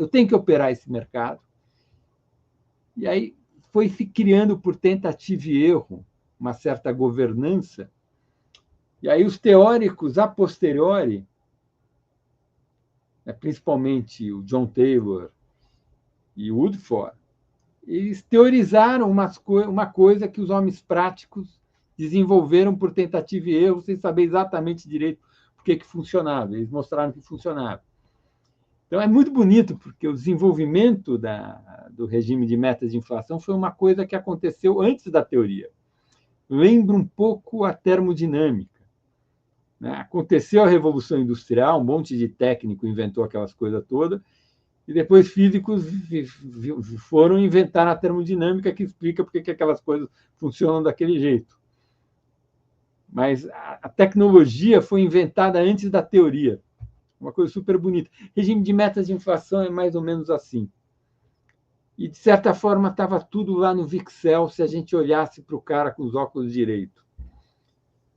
tenho que operar esse mercado. E aí foi se criando, por tentativa e erro, uma certa governança. E aí os teóricos, a posteriori, principalmente o John Taylor e o Woodford, eles teorizaram uma coisa que os homens práticos desenvolveram por tentativa e erro, sem saber exatamente direito por que funcionava. Eles mostraram que funcionava. Então, é muito bonito, porque o desenvolvimento do regime de metas de inflação foi uma coisa que aconteceu antes da teoria. Lembra um pouco a termodinâmica. Aconteceu a Revolução Industrial, um monte de técnico inventou aquelas coisas todas, e depois físicos foram inventar a termodinâmica que explica por que aquelas coisas funcionam daquele jeito. Mas a tecnologia foi inventada antes da teoria. Uma coisa super bonita. Regime de metas de inflação é mais ou menos assim. E, de certa forma, estava tudo lá no Vixel, se a gente olhasse para o cara com os óculos direito.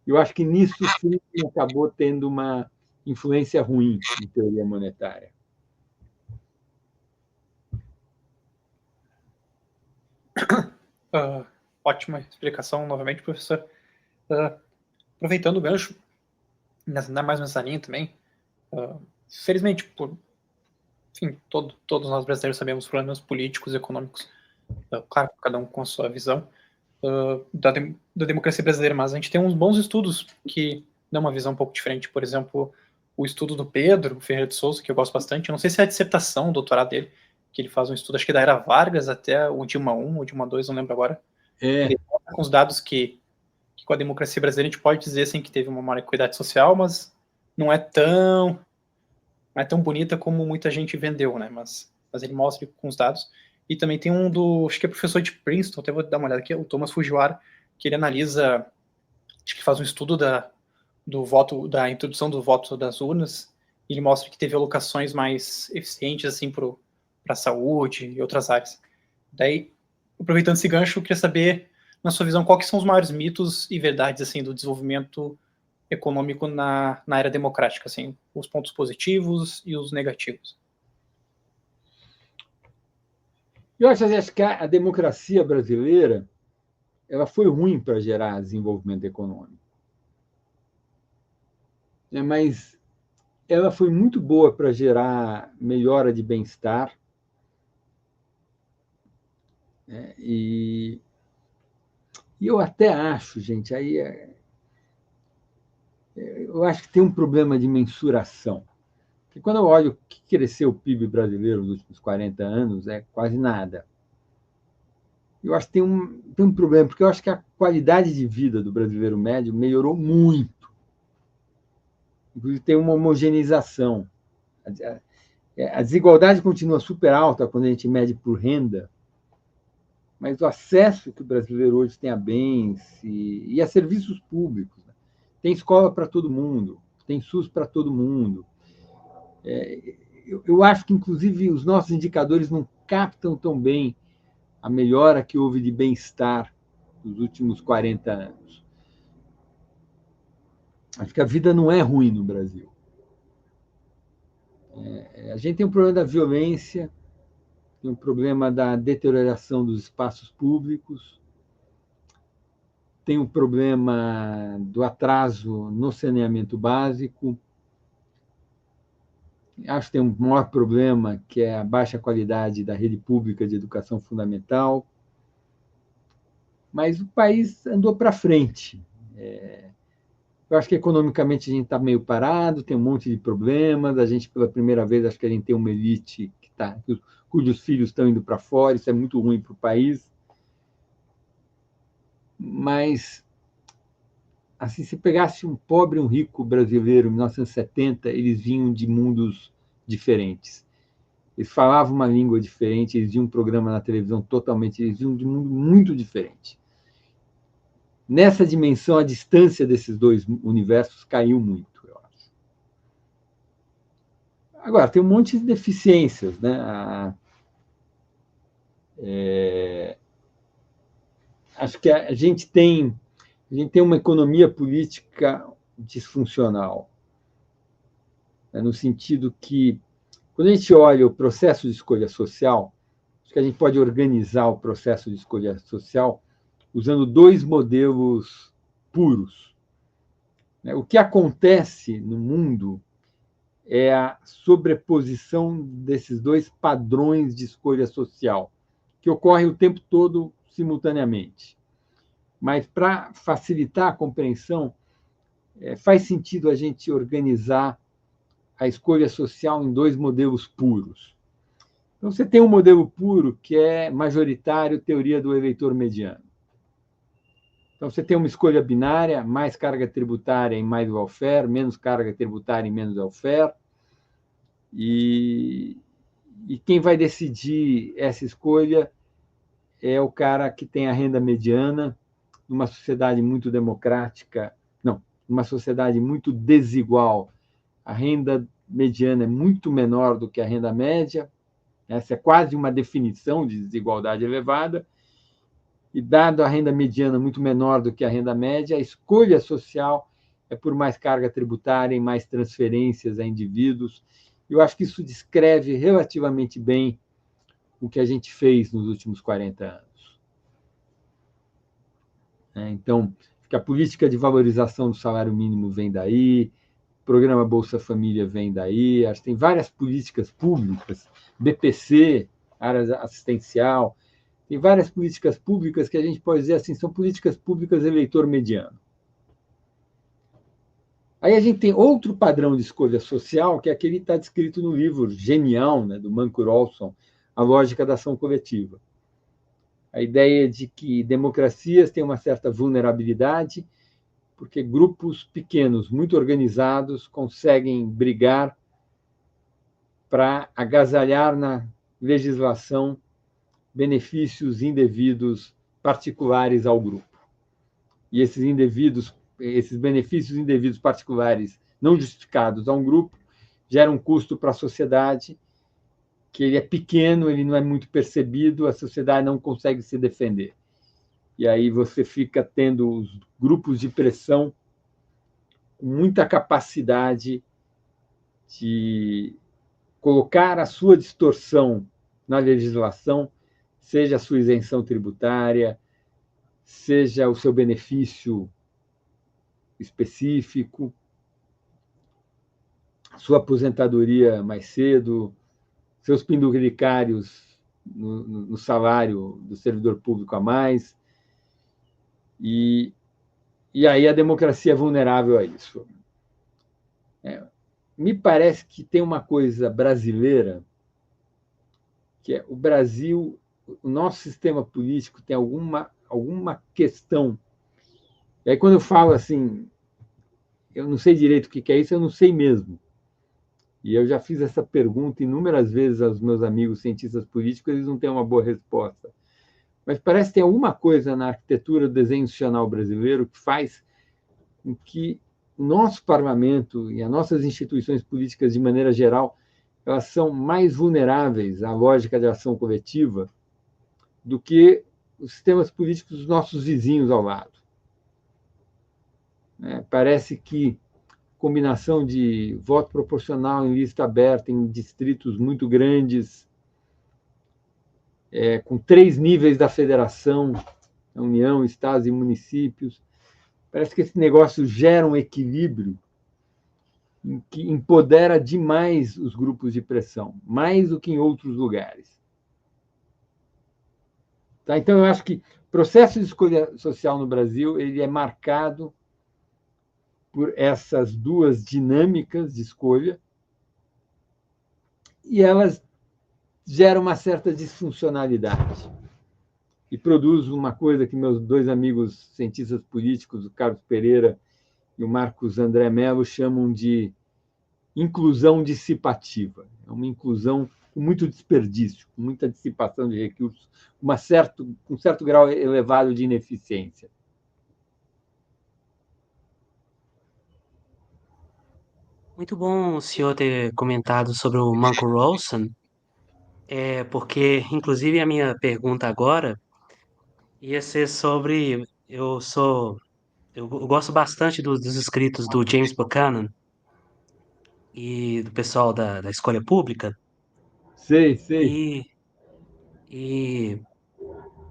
Eu acho que nisso sim acabou tendo uma influência ruim em teoria monetária. Ótima explicação, novamente, professor. Aproveitando o gancho, ainda mais nessa linha também, felizmente, enfim, todos nós brasileiros sabemos os problemas políticos e econômicos, claro, cada um com a sua visão, da democracia brasileira, mas a gente tem uns bons estudos que dão uma visão um pouco diferente. Por exemplo, o estudo do Pedro Ferreira de Souza, que eu gosto bastante, eu não sei se é a dissertação, o doutorado dele, que ele faz um estudo, acho que da era Vargas até o Dilma I, ou Dilma II, não lembro agora. Ele mostra com os dados que com a democracia brasileira a gente pode dizer assim, que teve uma maior equidade social, mas não é tão bonita como muita gente vendeu, né? Mas ele mostra com os dados. E também tem um acho que é professor de Princeton, até vou dar uma olhada aqui, o Thomas Fujiwara, que ele analisa, acho que faz um estudo do voto, da introdução do voto das urnas, e ele mostra que teve alocações mais eficientes assim para a saúde e outras áreas. Daí, aproveitando esse gancho, eu queria saber, na sua visão, quais são os maiores mitos e verdades assim do desenvolvimento econômico na era democrática, assim, os pontos positivos e os negativos. Eu acho que a democracia brasileira ela foi ruim para gerar desenvolvimento econômico. Mas ela foi muito boa para gerar melhora de bem-estar. E eu até acho, gente, eu acho que tem um problema de mensuração. Porque quando eu olho o que cresceu o PIB brasileiro nos últimos 40 anos, é quase nada. Eu acho que tem um problema, porque eu acho que a qualidade de vida do brasileiro médio melhorou muito. Inclusive, tem uma homogeneização. A desigualdade continua super alta quando a gente mede por renda, mas o acesso que o brasileiro hoje tem a bens e a serviços públicos. Tem escola para todo mundo, tem SUS para todo mundo. Eu acho que, inclusive, os nossos indicadores não captam tão bem a melhora que houve de bem-estar nos últimos 40 anos. Acho que a vida não é ruim no Brasil. A gente tem um problema da violência, tem um problema da deterioração dos espaços públicos, tem um problema do atraso no saneamento básico. Acho que tem um maior problema, que é a baixa qualidade da rede pública de educação fundamental. Mas o país andou para frente. Eu acho que economicamente a gente está meio parado, tem um monte de problemas. A gente, pela primeira vez, acho que a gente tem uma elite cujos filhos estão indo para fora, isso é muito ruim para o país. Mas, assim, se pegasse um pobre e um rico brasileiro em 1970, eles vinham de mundos diferentes. Eles falavam uma língua diferente, eles viam um programa na televisão totalmente, eles vinham de um mundo muito diferente. Nessa dimensão, a distância desses dois universos caiu muito, eu acho. Agora, tem um monte de deficiências, né? Acho que a gente tem a gente tem uma economia política disfuncional, né, no sentido que, quando a gente olha o processo de escolha social, acho que a gente pode organizar o processo de escolha social usando dois modelos puros. O que acontece no mundo é a sobreposição desses dois padrões de escolha social, que ocorre o tempo todo simultaneamente. Mas, para facilitar a compreensão, faz sentido a gente organizar a escolha social em dois modelos puros. Então, você tem um modelo puro que é majoritário, teoria do eleitor mediano. Então, você tem uma escolha binária, mais carga tributária e mais welfare, menos carga tributária e menos welfare. E quem vai decidir essa escolha é o cara que tem a renda mediana, numa sociedade muito democrática, não, numa sociedade muito desigual. A renda mediana é muito menor do que a renda média, essa é quase uma definição de desigualdade elevada, e dado a renda mediana muito menor do que a renda média, a escolha social é por mais carga tributária e mais transferências a indivíduos. Eu acho que isso descreve relativamente bem o que a gente fez nos últimos 40 anos. Então, a política de valorização do salário mínimo vem daí, o programa Bolsa Família vem daí, acho que tem várias políticas públicas, BPC, área assistencial, tem várias políticas públicas que a gente pode dizer assim, são políticas públicas eleitor mediano. Aí a gente tem outro padrão de escolha social, que é aquele que está descrito no livro genial, né, do Mancur Olson, A Lógica da Ação Coletiva. A ideia de que democracias têm uma certa vulnerabilidade, porque grupos pequenos, muito organizados, conseguem brigar para agasalhar na legislação benefícios indevidos particulares ao grupo. E esses benefícios indevidos particulares não justificados a um grupo geram um custo para a sociedade, que ele é pequeno, ele não é muito percebido, a sociedade não consegue se defender. E aí você fica tendo os grupos de pressão com muita capacidade de colocar a sua distorção na legislação, seja a sua isenção tributária, seja o seu benefício específico, sua aposentadoria mais cedo, seus penduricários no salário do servidor público a mais. E aí a democracia é vulnerável a isso. Me parece que tem uma coisa brasileira, que é o Brasil, o nosso sistema político tem alguma questão. E aí, quando eu falo assim, eu não sei direito o que é isso, eu não sei mesmo. E eu já fiz essa pergunta inúmeras vezes aos meus amigos cientistas políticos, eles não têm uma boa resposta. Mas parece que tem alguma coisa na arquitetura do desenho institucional brasileiro que faz com que o nosso parlamento e as nossas instituições políticas, de maneira geral, elas são mais vulneráveis à lógica de ação coletiva do que os sistemas políticos dos nossos vizinhos ao lado. Parece que combinação de voto proporcional em lista aberta em distritos muito grandes, com 3 níveis da federação, a União, estados e municípios, parece que esse negócio gera um equilíbrio que empodera demais os grupos de pressão, mais do que em outros lugares. Tá? Então, eu acho que o processo de escolha social no Brasil ele é marcado por essas duas dinâmicas de escolha e elas geram uma certa disfuncionalidade e produz uma coisa que meus dois amigos cientistas políticos, o Carlos Pereira e o Marcos André Mello, chamam de inclusão dissipativa. É uma inclusão com muito desperdício, com muita dissipação de recursos, com um certo grau elevado de ineficiência. Muito bom o senhor ter comentado sobre o Mancur Olson, porque, inclusive, a minha pergunta agora ia ser sobre. Eu sou eu gosto bastante dos escritos do James Buchanan e do pessoal da escolha pública, Sei, sei. e, e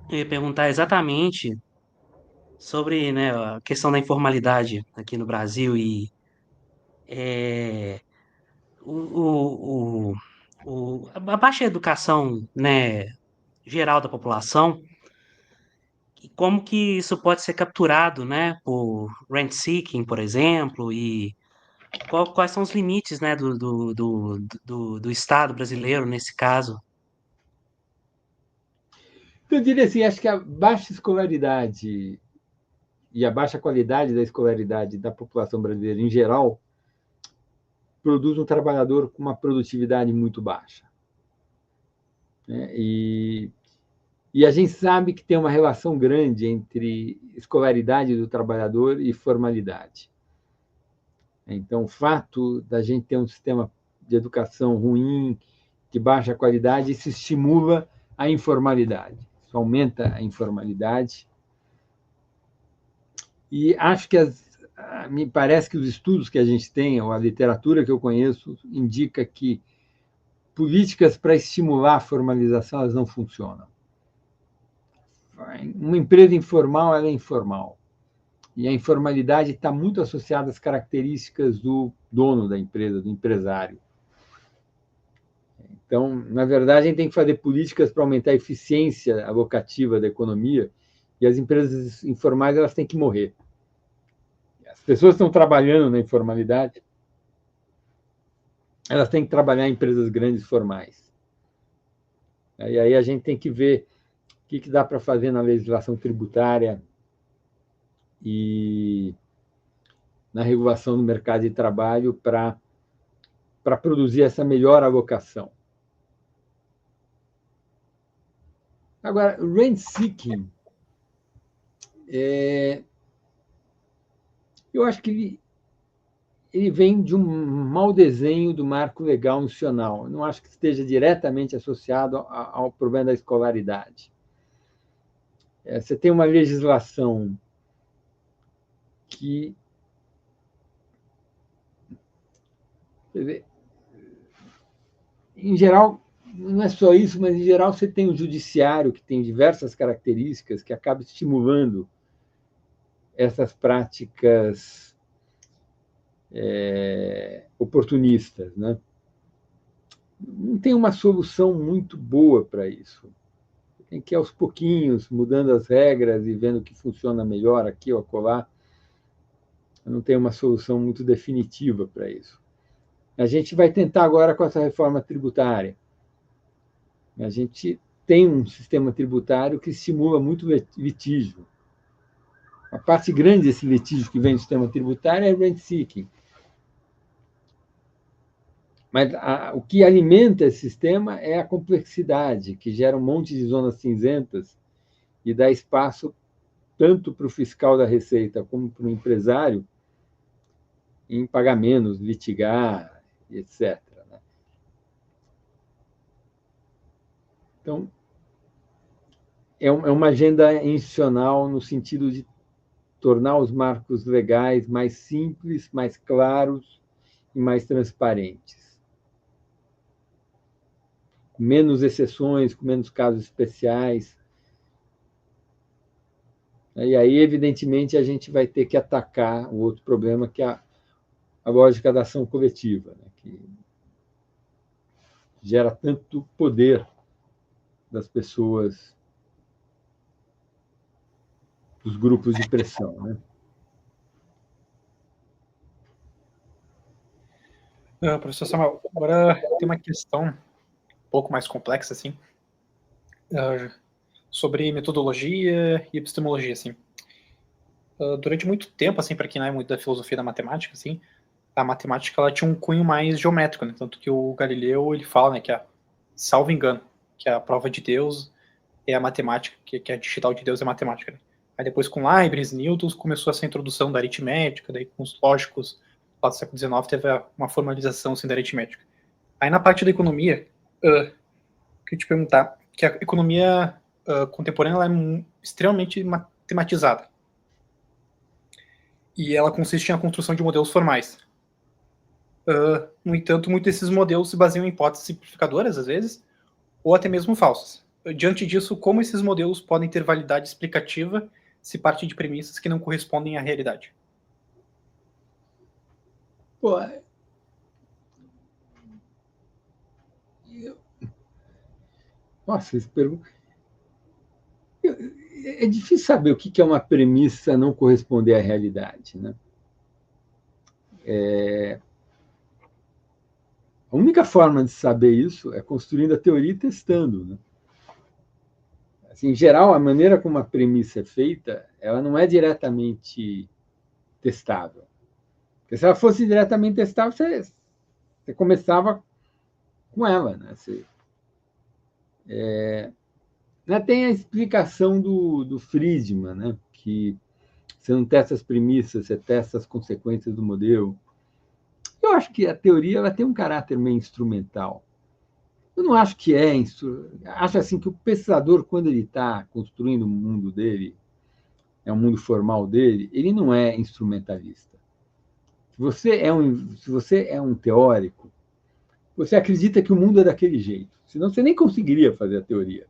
eu ia perguntar exatamente sobre, né, a questão da informalidade aqui no Brasil e é, o, o, a baixa educação, né, geral da população, e como que isso pode ser capturado, né, por rent seeking, por exemplo, e quais são os limites, né, do Estado brasileiro nesse caso? Então, eu diria assim, acho que a baixa escolaridade e a baixa qualidade da escolaridade da população brasileira em geral produz um trabalhador com uma produtividade muito baixa, né? E a gente sabe que tem uma relação grande entre escolaridade do trabalhador e formalidade. Então, o fato da gente ter um sistema de educação ruim, de baixa qualidade, isso estimula a informalidade, isso aumenta a informalidade. E acho que me parece que os estudos que a gente tem, ou a literatura que eu conheço, indica que políticas para estimular a formalização elas não funcionam. Uma empresa informal ela é informal. E a informalidade está muito associada às características do dono da empresa, do empresário. Então, na verdade, a gente tem que fazer políticas para aumentar a eficiência alocativa da economia, e as empresas informais elas têm que morrer. As pessoas estão trabalhando na informalidade, elas têm que trabalhar em empresas grandes formais. E aí a gente tem que ver o que dá para fazer na legislação tributária e na regulação do mercado de trabalho para produzir essa melhor alocação. Agora, rent seeking, eu acho que ele vem de um mau desenho do marco legal nacional. Eu não acho que esteja diretamente associado ao problema da escolaridade. Você tem uma legislação que em geral, não é só isso, mas em geral você tem o judiciário que tem diversas características que acaba estimulando essas práticas oportunistas, né? Não tem uma solução muito boa para isso. Tem que ir aos pouquinhos, mudando as regras e vendo o que funciona melhor aqui ou acolá. Não tem uma solução muito definitiva para isso. A gente vai tentar agora com essa reforma tributária. A gente tem um sistema tributário que estimula muito litígio. A parte grande desse litígio que vem do sistema tributário é rent seeking. Mas o que alimenta esse sistema é a complexidade, que gera um monte de zonas cinzentas e dá espaço tanto para o fiscal da Receita como para o empresário em pagar menos, litigar, etc. Então, é uma agenda institucional no sentido de tornar os marcos legais mais simples, mais claros e mais transparentes. Com menos exceções, com menos casos especiais. E aí, evidentemente, a gente vai ter que atacar o outro problema, que é a lógica da ação coletiva, né, que gera tanto poder das pessoas, dos grupos de pressão, né? Professor Samuel, agora tem uma questão um pouco mais complexa, assim, sobre metodologia e epistemologia, assim. Durante muito tempo, assim, para quem não é muito da filosofia da matemática, assim, a matemática ela tinha um cunho mais geométrico, né? Tanto que o Galileu ele fala, né, que salvo engano, que a prova de Deus é a matemática, que a digital de Deus é a matemática. Né? Aí depois com Leibniz, Newton, começou essa introdução da aritmética, daí com os lógicos lá do século XIX teve uma formalização assim, da aritmética. Aí na parte da economia, queria te perguntar que a economia contemporânea ela é extremamente matematizada. e ela consiste na construção de modelos formais. No entanto, muitos desses modelos se baseiam em hipóteses simplificadoras, às vezes, ou até mesmo falsas. Diante disso, como esses modelos podem ter validade explicativa se partem de premissas que não correspondem à realidade? Pô, nossa, esse pergunta. É difícil saber o que é uma premissa não corresponder à realidade, né? A única forma de saber isso é construindo a teoria e testando, né? Assim, em geral, a maneira como a premissa é feita, ela não é diretamente testável. Porque se ela fosse diretamente testável, você começava com ela, né? Tem a explicação do Friedman, né? Que você não testa as premissas, você testa as consequências do modelo. Eu acho que a teoria ela tem um caráter meio instrumental. Eu não acho que é. Acho assim que o pesquisador, quando ele está construindo o mundo dele, é o mundo formal dele, ele não é instrumentalista. Se você é um teórico, você acredita que o mundo é daquele jeito. Senão você nem conseguiria fazer a teoria.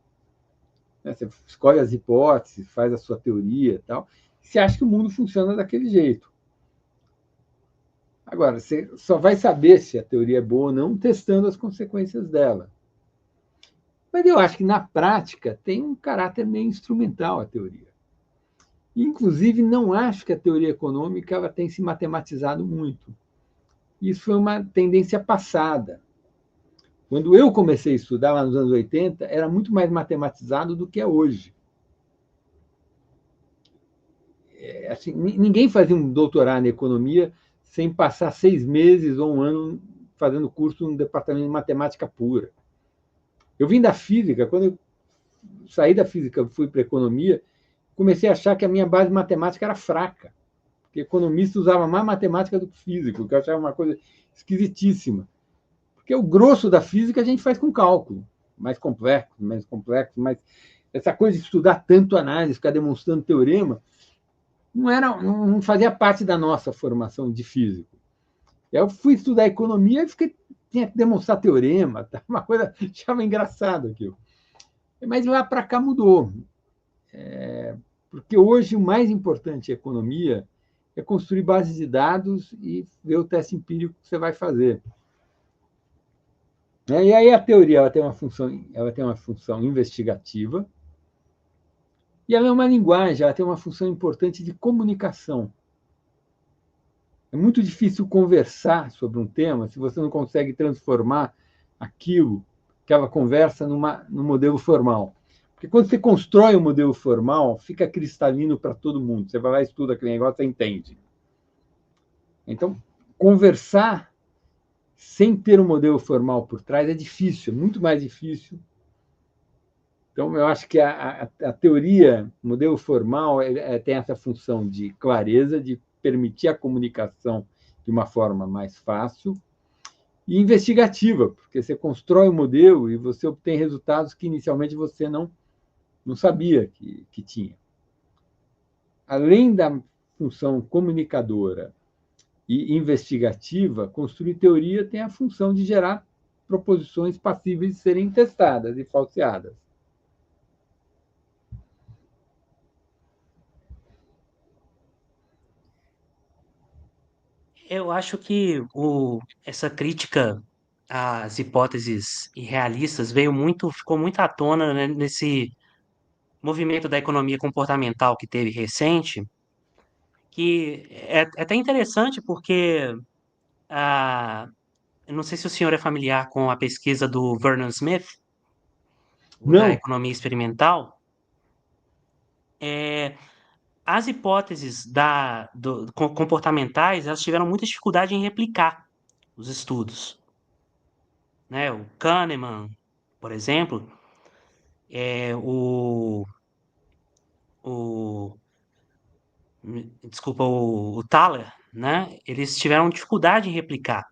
Você escolhe as hipóteses, faz a sua teoria e tal. Você acha que o mundo funciona daquele jeito. Agora, você só vai saber se a teoria é boa ou não testando as consequências dela. Mas eu acho que, na prática, tem um caráter meio instrumental a teoria. Inclusive, não acho que a teoria econômica ela tem se matematizado muito. Isso foi uma tendência passada. Quando eu comecei a estudar, lá nos anos 80, era muito mais matematizado do que é hoje. Assim, ninguém fazia um doutorado em economia sem passar 6 meses ou um ano fazendo curso no departamento de matemática pura. Eu vim da física, quando eu saí da física, fui para a economia, comecei a achar que a minha base matemática era fraca, porque economista usava mais matemática do que físico, que eu achava uma coisa esquisitíssima. Porque o grosso da física a gente faz com cálculo, mais complexo, menos complexo, mas essa coisa de estudar tanto análise, ficar demonstrando teorema, não fazia parte da nossa formação de físico. Eu fui estudar economia e tinha que demonstrar teorema, tá? Uma coisa achava engraçado aquilo. Mas lá para cá mudou. Porque hoje o mais importante em economia é construir bases de dados e ver o teste empírico que você vai fazer. E aí a teoria ela tem uma função investigativa e ela é uma linguagem, ela tem uma função importante de comunicação. É muito difícil conversar sobre um tema se você não consegue transformar aquela conversa num modelo formal. Porque quando você constrói um modelo formal, fica cristalino para todo mundo. Você vai lá, estuda aquele negócio, você entende. Então, conversar sem ter um modelo formal por trás é difícil, é muito mais difícil. Então, eu acho que a teoria, o modelo formal, tem essa função de clareza, de permitir a comunicação de uma forma mais fácil, e investigativa, porque você constrói um modelo e você obtém resultados que inicialmente você não sabia que tinha. Além da função comunicadora e investigativa, construir teoria tem a função de gerar proposições passíveis de serem testadas e falseadas. Eu acho que essa crítica às hipóteses irrealistas ficou muito à tona, né, nesse movimento da economia comportamental que teve recente, que é até interessante porque eu não sei se o senhor é familiar com a pesquisa do Vernon Smith, o da Não, economia experimental. É, as hipóteses comportamentais, elas tiveram muita dificuldade em replicar os estudos, né? O Kahneman, por exemplo, é, o, desculpa, o Thaler, né? Eles tiveram dificuldade em replicar.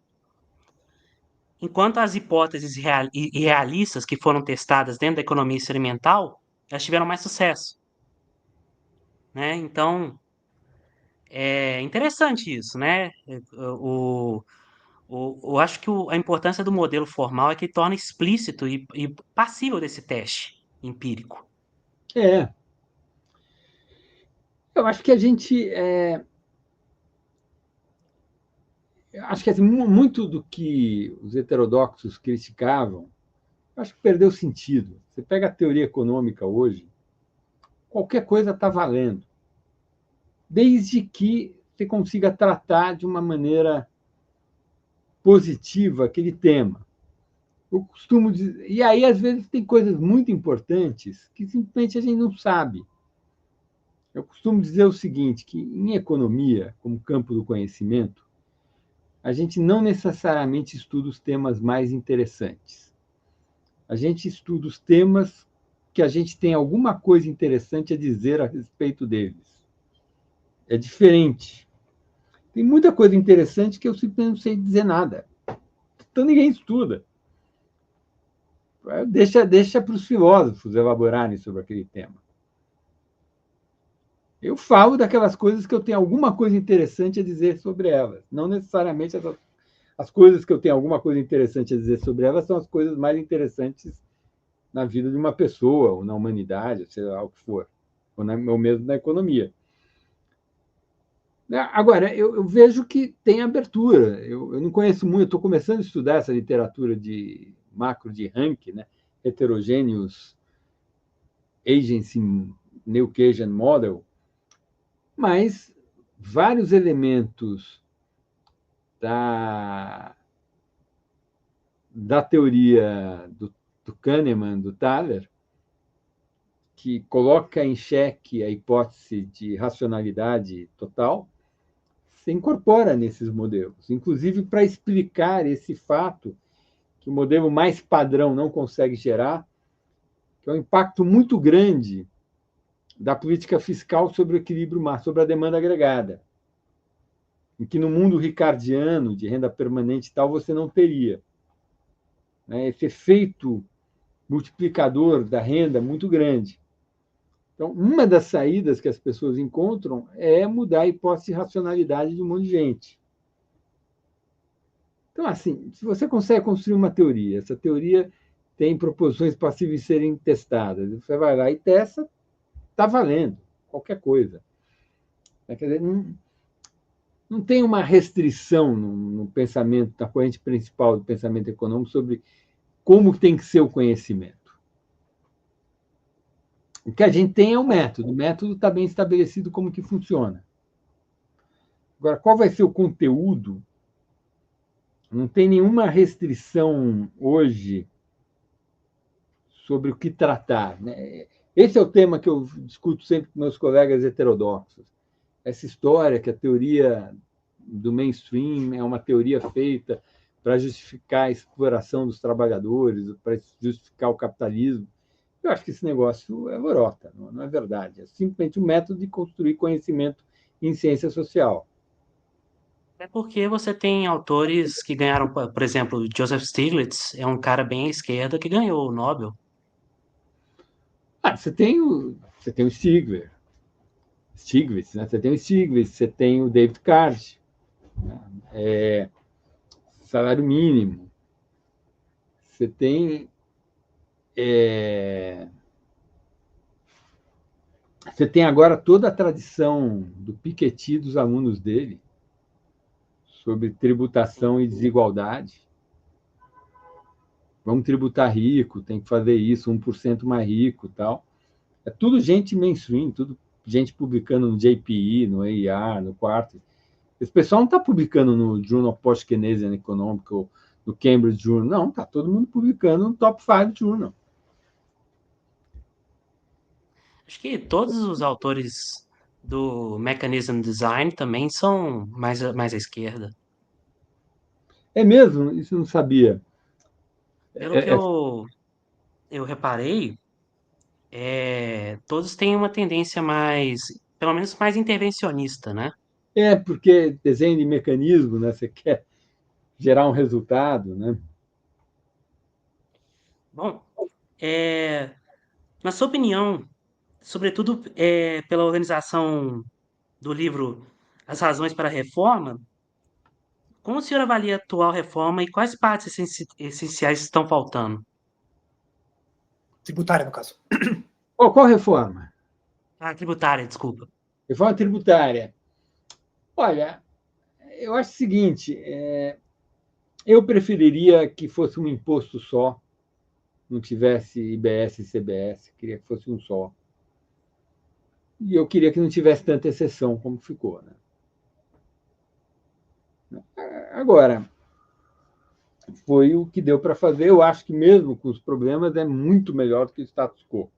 Enquanto as hipóteses irrealistas que foram testadas dentro da economia experimental, elas tiveram mais sucesso, né? Então, É interessante isso, né? Eu acho que a importância do modelo formal é que torna explícito e passível desse teste empírico. É, eu acho que a gente. Acho que assim, muito do que os heterodoxos criticavam, acho que perdeu sentido. Você pega a teoria econômica hoje, qualquer coisa está valendo, desde que você consiga tratar de uma maneira positiva aquele tema. Eu costumo dizer, e aí às vezes tem coisas muito importantes que simplesmente a gente não sabe. Eu costumo dizer o seguinte, que em economia, como campo do conhecimento, a gente não necessariamente estuda os temas mais interessantes. A gente estuda os temas que a gente tem alguma coisa interessante a dizer a respeito deles. É diferente. Tem muita coisa interessante que eu simplesmente não sei dizer nada. Então ninguém estuda. Deixa para os filósofos elaborarem sobre aquele tema. Eu falo daquelas coisas que eu tenho alguma coisa interessante a dizer sobre elas. Não necessariamente as coisas que eu tenho alguma coisa interessante a dizer sobre elas são as coisas mais interessantes na vida de uma pessoa, ou na humanidade, seja lá o que for, ou mesmo na economia. Agora, eu vejo que tem abertura. Eu não conheço muito, estou começando a estudar essa literatura de macro de Rank, né? Heterogeneous Agency New Keynesian Model, mas vários elementos da, da teoria do Kahneman, do Thaler, que coloca em xeque a hipótese de racionalidade total, se incorpora nesses modelos, inclusive para explicar esse fato que o modelo mais padrão não consegue gerar, que é um impacto muito grande da política fiscal sobre o equilíbrio, sobre a demanda agregada, em que no mundo ricardiano, de renda permanente e tal, você não teria. Esse efeito multiplicador da renda muito grande. Então, uma das saídas que as pessoas encontram é mudar a hipótese de racionalidade de um monte de gente. Então, assim, se você consegue construir uma teoria, essa teoria tem proposições passíveis de serem testadas, você vai lá e testa, está valendo, qualquer coisa. Quer dizer, não tem uma restrição no pensamento, na corrente principal do pensamento econômico sobre como tem que ser o conhecimento. O que a gente tem é o método está bem estabelecido como que funciona. Agora, qual vai ser o conteúdo? Não tem nenhuma restrição hoje sobre o que tratar. Né? Esse é o tema que eu discuto sempre com meus colegas heterodoxos. Essa história que a teoria do mainstream é uma teoria feita para justificar a exploração dos trabalhadores, para justificar o capitalismo. Eu acho que esse negócio é lorota, não é verdade. É simplesmente um método de construir conhecimento em ciência social. É porque você tem autores que ganharam, por exemplo, Joseph Stiglitz é um cara bem à esquerda que ganhou o Nobel. Você tem o Stiglitz, né? Você tem o Stiglitz, você tem o David Card, salário mínimo. Você tem você tem agora toda a tradição do Piketty dos alunos dele sobre tributação e desigualdade. Vamos tributar rico, tem que fazer isso, 1% mais rico, tal. É tudo gente mainstream, tudo gente publicando no JPE, no AER, no Quartz. Esse pessoal não está publicando no Journal Post-Keynesian Economic ou no Cambridge Journal, não, está todo mundo publicando no Top 5 Journal. Acho que todos os autores do Mechanism Design também são mais à esquerda. É mesmo? Isso eu não sabia. Pelo que É, é, eu reparei, todos têm uma tendência mais, pelo menos mais intervencionista, né? porque desenho de mecanismo, né? Você quer gerar um resultado, né? Bom, é, na sua opinião, sobretudo pela organização do livro as razões para a reforma, como o senhor avalia a atual reforma e quais partes essenciais estão faltando? Tributária, no caso. Qual reforma? Ah, tributária, desculpa. Reforma tributária. Olha, eu acho o seguinte: eu preferiria que fosse um imposto só, não tivesse IBS e CBS, queria que fosse um só. E eu queria que não tivesse tanta exceção como ficou. Né? Agora, foi o que deu para fazer. Eu acho que, mesmo com os problemas, é muito melhor do que o status quo.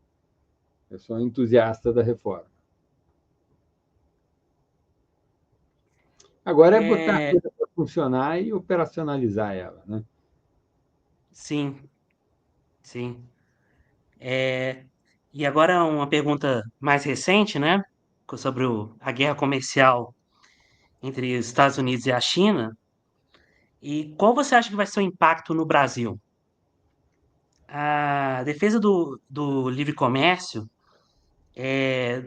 Eu sou um entusiasta da reforma. Agora é botar a É, coisa para funcionar e operacionalizar ela. Né? sim, sim. É, e agora uma pergunta mais recente, né? Sobre a guerra comercial entre os Estados Unidos e a China. E qual você acha que vai ser o impacto no Brasil? A defesa do livre comércio, é,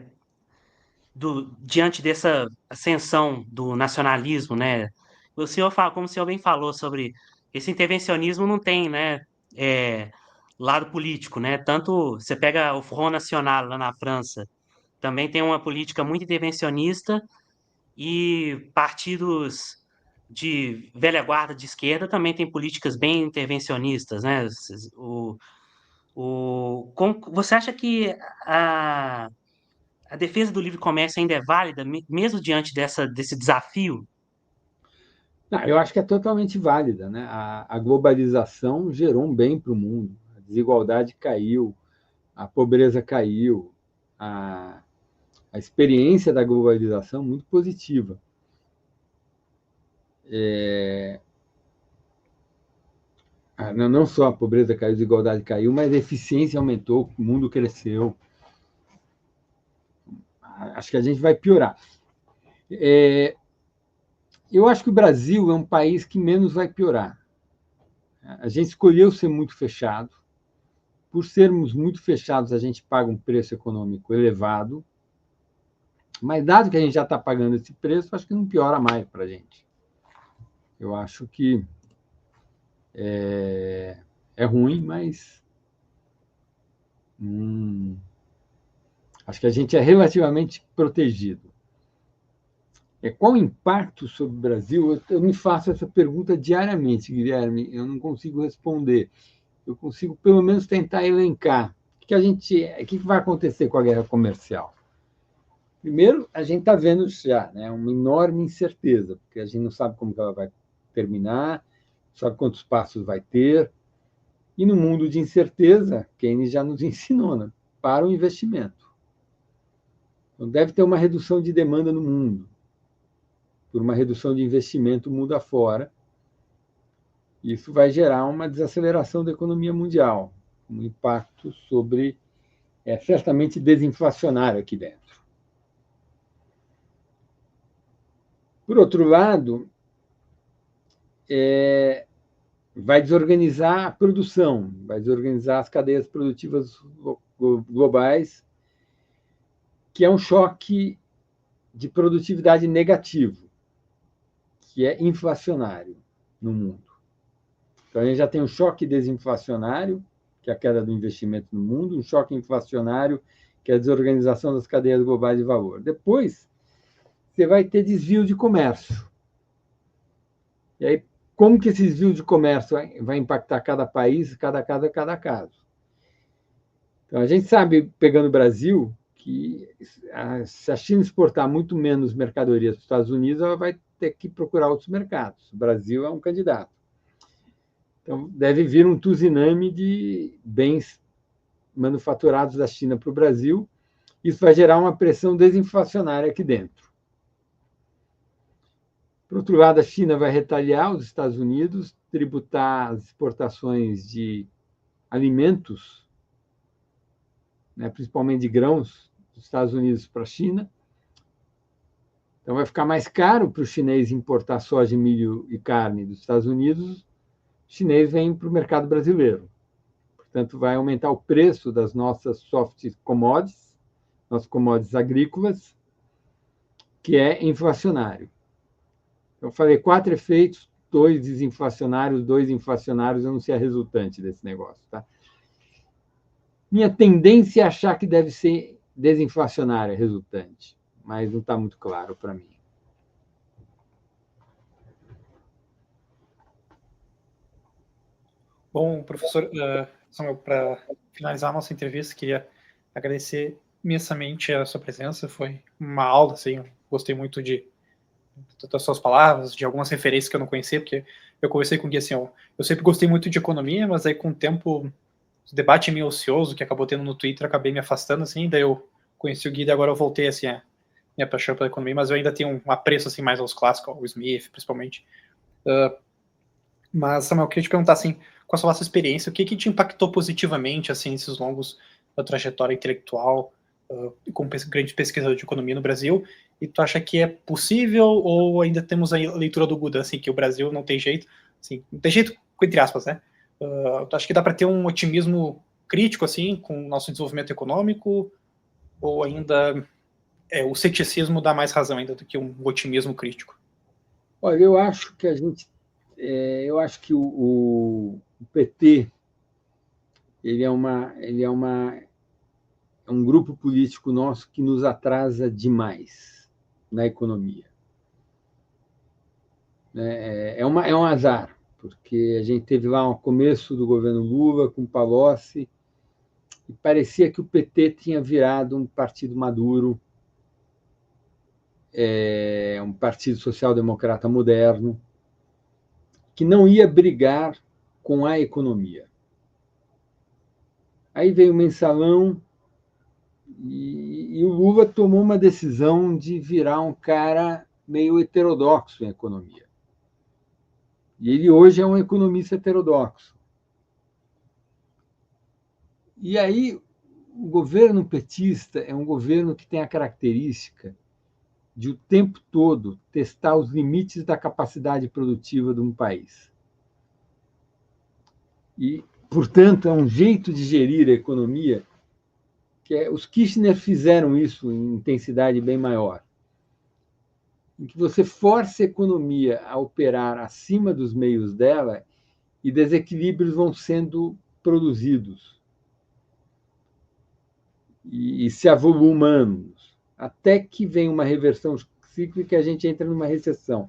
diante dessa ascensão do nacionalismo, né? O senhor fala, como o senhor bem falou sobre esse intervencionismo não tem, né? é, lado político, né? Tanto você pega o Front National lá na França, também tem uma política muito intervencionista e partidos de velha guarda de esquerda também têm políticas bem intervencionistas, né? Você acha que a, a defesa do livre comércio ainda é válida, mesmo diante desse desafio? Não, eu acho que é totalmente válida. Né? A globalização gerou um bem para o mundo. A desigualdade caiu, a pobreza caiu, a, a experiência da globalização é muito positiva. Não só a pobreza caiu, a desigualdade caiu, mas a eficiência aumentou, o mundo cresceu. Acho que a gente vai piorar. Eu acho que o Brasil é um país que menos vai piorar. A gente escolheu ser muito fechado. Por sermos muito fechados, a gente paga um preço econômico elevado. Mas, dado que a gente já está pagando esse preço, acho que não piora mais para a gente. Eu acho que é ruim, mas acho que a gente é relativamente protegido. Qual o impacto sobre o Brasil? Eu me faço essa pergunta diariamente, Guilherme. Eu não consigo responder. Eu consigo, pelo menos, tentar elencar o que vai acontecer com a guerra comercial. Primeiro, a gente está vendo já, né, uma enorme incerteza, porque a gente não sabe como que ela vai terminar, não sabe quantos passos vai ter. E no mundo de incerteza, Keynes já nos ensinou, né, para o investimento. Então, deve ter uma redução de demanda no mundo, por uma redução de investimento mundo afora. Isso vai gerar uma desaceleração da economia mundial, um impacto sobre, certamente desinflacionário aqui dentro. Por outro lado, vai desorganizar a produção, vai desorganizar as cadeias produtivas globais, que é um choque de produtividade negativo, que é inflacionário no mundo. Então, a gente já tem um choque desinflacionário, que é a queda do investimento no mundo, um choque inflacionário, que é a desorganização das cadeias globais de valor. Depois, você vai ter desvio de comércio. E aí, como que esse desvio de comércio vai impactar cada país, cada caso é cada caso? Então, a gente sabe, pegando o Brasil, que se a China exportar muito menos mercadorias para os Estados Unidos, ela vai ter que procurar outros mercados. O Brasil é um candidato. Então, deve vir um tsunami de bens manufaturados da China para o Brasil. Isso vai gerar uma pressão desinflacionária aqui dentro. Por outro lado, a China vai retaliar os Estados Unidos, tributar as exportações de alimentos, né, principalmente de grãos, dos Estados Unidos para a China. Então, vai ficar mais caro para o chinês importar soja, milho e carne dos Estados Unidos. O chinês vem para o mercado brasileiro. Portanto, vai aumentar o preço das nossas soft commodities, nossas commodities agrícolas, que é inflacionário. Eu falei 4 efeitos, 2 desinflacionários, 2 inflacionários, eu não sei a resultante desse negócio. Tá? Minha tendência é achar que deve ser desinflacionária a resultante, mas não está muito claro para mim. Bom, professor Samuel, para finalizar a nossa entrevista, queria agradecer imensamente a sua presença. Foi uma aula, assim, eu gostei muito das suas palavras, de algumas referências que eu não conhecia, porque eu conversei com o Gui, assim, eu sempre gostei muito de economia, mas aí com o tempo, o debate meio ocioso que acabou tendo no Twitter, acabei me afastando, assim, daí eu conheci o Gui e agora eu voltei, assim, a minha paixão pela economia, mas eu ainda tenho um apreço, assim, mais aos clássicos, ao Smith, principalmente. Mas, Samuel, eu queria te perguntar, assim, com a sua nossa experiência, o que te impactou positivamente, assim, nesses longos da trajetória intelectual, como grande pesquisador de economia no Brasil, e tu acha que é possível ou ainda temos a leitura do Gudan, assim, que o Brasil não tem jeito, assim, não tem jeito, entre aspas, né? Tu acha que dá para ter um otimismo crítico, assim, com o nosso desenvolvimento econômico, ou ainda o ceticismo dá mais razão ainda do que um otimismo crítico? Olha, eu acho que a gente, eu acho que o PT é um grupo político nosso que nos atrasa demais na economia. É um azar, porque a gente teve lá um começo do governo Lula com Palocci e parecia que o PT tinha virado um partido maduro, um partido social-democrata moderno, que não ia brigar com a economia. Aí veio o mensalão e o Lula tomou uma decisão de virar um cara meio heterodoxo em economia. E ele hoje é um economista heterodoxo. E aí o governo petista é um governo que tem a característica de o tempo todo testar os limites da capacidade produtiva de um país. E, portanto, é um jeito de gerir a economia que os Kirchner fizeram isso em intensidade bem maior, em que você força a economia a operar acima dos meios dela e desequilíbrios vão sendo produzidos e se avolumando, até que vem uma reversão cíclica e a gente entra numa recessão.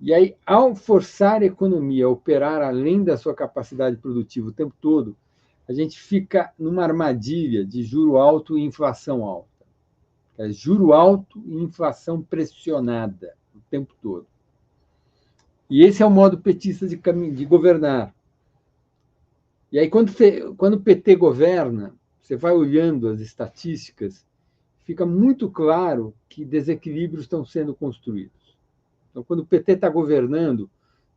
E aí, ao forçar a economia a operar além da sua capacidade produtiva o tempo todo, a gente fica numa armadilha de juro alto e inflação alta. É juro alto e inflação pressionada o tempo todo. E esse é o modo petista de governar. E aí, quando o PT governa, você vai olhando as estatísticas, fica muito claro que desequilíbrios estão sendo construídos. Então, quando o PT está governando,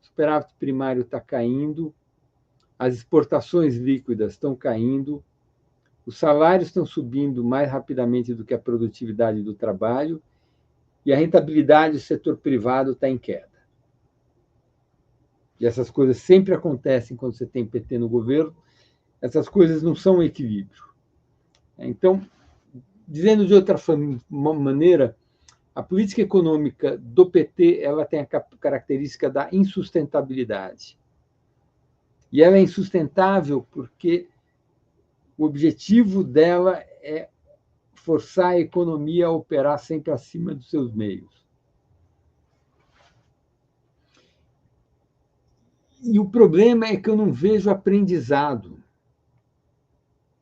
o superávit primário está caindo, as exportações líquidas estão caindo, os salários estão subindo mais rapidamente do que a produtividade do trabalho e a rentabilidade do setor privado está em queda. E essas coisas sempre acontecem quando você tem PT no governo, essas coisas não são um equilíbrio. Então, dizendo de outra maneira, a política econômica do PT ela tem a característica da insustentabilidade. E ela é insustentável porque o objetivo dela é forçar a economia a operar sempre acima dos seus meios. E o problema é que eu não vejo aprendizado.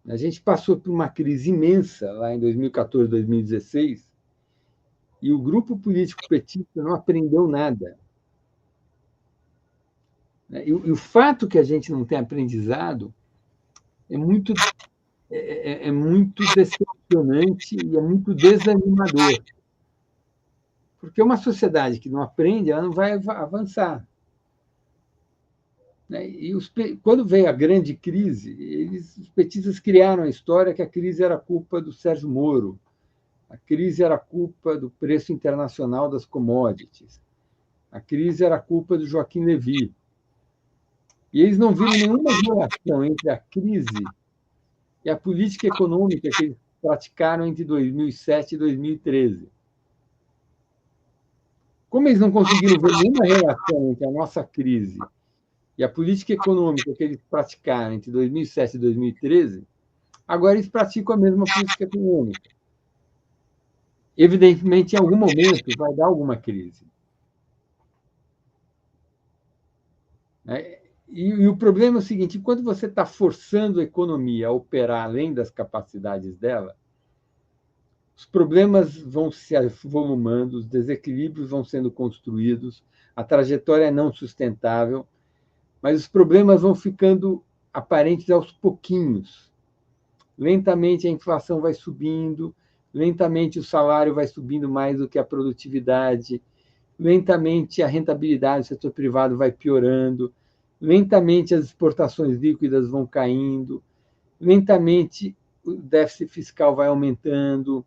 A gente passou por uma crise imensa lá em 2014, 2016, e o grupo político petista não aprendeu nada. E o fato que a gente não tem aprendizado é muito decepcionante e é muito desanimador. Porque uma sociedade que não aprende, ela não vai avançar. E quando veio a grande crise, os petistas criaram a história que a crise era culpa do Sérgio Moro, a crise era culpa do preço internacional das commodities, a crise era culpa do Joaquim Levy. E eles não viram nenhuma relação entre a crise e a política econômica que eles praticaram entre 2007 e 2013. Como eles não conseguiram ver nenhuma relação entre a nossa crise e a política econômica que eles praticaram entre 2007 e 2013, agora eles praticam a mesma política econômica. Evidentemente, em algum momento, vai dar alguma crise. E o problema é o seguinte: enquanto você está forçando a economia a operar além das capacidades dela, os problemas vão se avolumando, os desequilíbrios vão sendo construídos, a trajetória é não sustentável, mas os problemas vão ficando aparentes aos pouquinhos. Lentamente a inflação vai subindo, lentamente o salário vai subindo mais do que a produtividade, lentamente a rentabilidade do setor privado vai piorando, lentamente as exportações líquidas vão caindo, lentamente o déficit fiscal vai aumentando,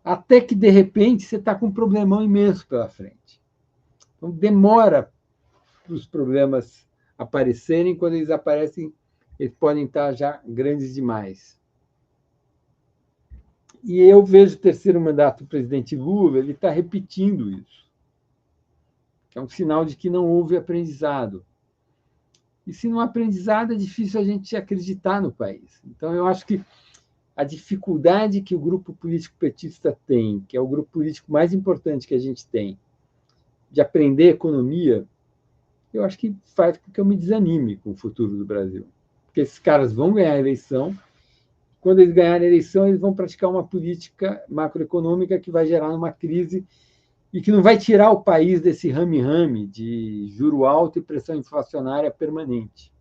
até que, de repente, você está com um problemão imenso pela frente. Então, demora para os problemas aparecerem. Quando eles aparecem, eles podem estar já grandes demais. E eu vejo o terceiro mandato do presidente Lula, ele está repetindo isso, que é um sinal de que não houve aprendizado. E se não há aprendizado, é difícil a gente acreditar no país. Então, eu acho que a dificuldade que o grupo político petista tem, que é o grupo político mais importante que a gente tem, de aprender economia, eu acho que faz com que eu me desanime com o futuro do Brasil. Porque esses caras vão ganhar a eleição, quando eles ganharem a eleição, eles vão praticar uma política macroeconômica que vai gerar uma crise e que não vai tirar o país desse rame-rame de juro alto e pressão inflacionária permanente.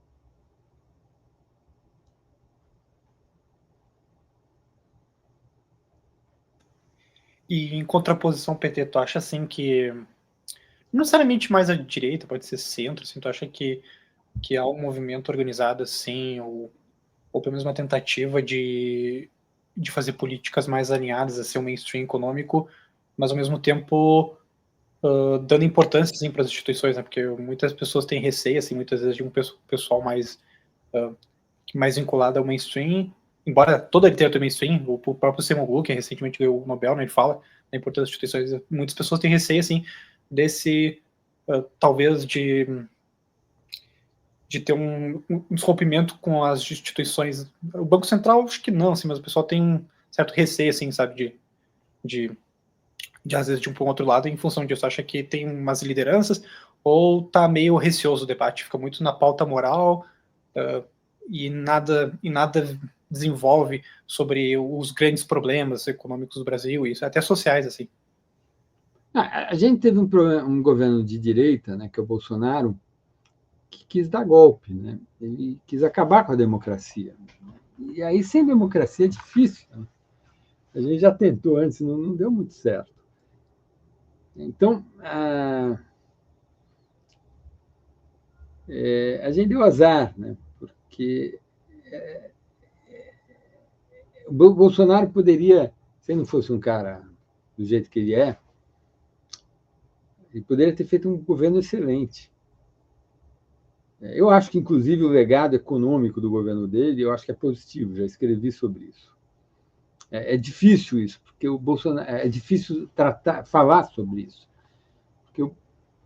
E em contraposição ao PT, tu acha assim que não necessariamente mais à direita, pode ser centro, assim, tu acha que há um movimento organizado assim, ou pelo menos uma tentativa de fazer políticas mais alinhadas a ser um mainstream econômico, mas ao mesmo tempo dando importância assim, para as instituições, né? Porque muitas pessoas têm receio, assim, muitas vezes de um pessoal mais vinculado ao mainstream, embora toda a literatura mainstream, o próprio Seymour que recentemente ganhou o Nobel, né, ele fala da importância das instituições, muitas pessoas têm receio, assim, desse, talvez, de ter um desrompimento com as instituições. O Banco Central, acho que não, assim, mas o pessoal tem um certo receio, assim, sabe, às vezes, de um para o outro lado, em função disso. Acha que tem umas lideranças, ou tá meio receoso o debate, fica muito na pauta moral, e nada desenvolve sobre os grandes problemas econômicos do Brasil, e isso, até sociais, assim. A gente teve um governo de direita, né, que é o Bolsonaro, que quis dar golpe, né? Ele quis acabar com a democracia. E aí, sem democracia, é difícil. Né? A gente já tentou antes, não deu muito certo. Então, a gente deu azar, né? Porque o Bolsonaro poderia, se ele não fosse um cara do jeito que ele poderia ter feito um governo excelente. Eu acho que, inclusive, o legado econômico do governo dele, eu acho que é positivo, já escrevi sobre isso. É difícil isso, porque o Bolsonaro é difícil falar sobre isso, porque o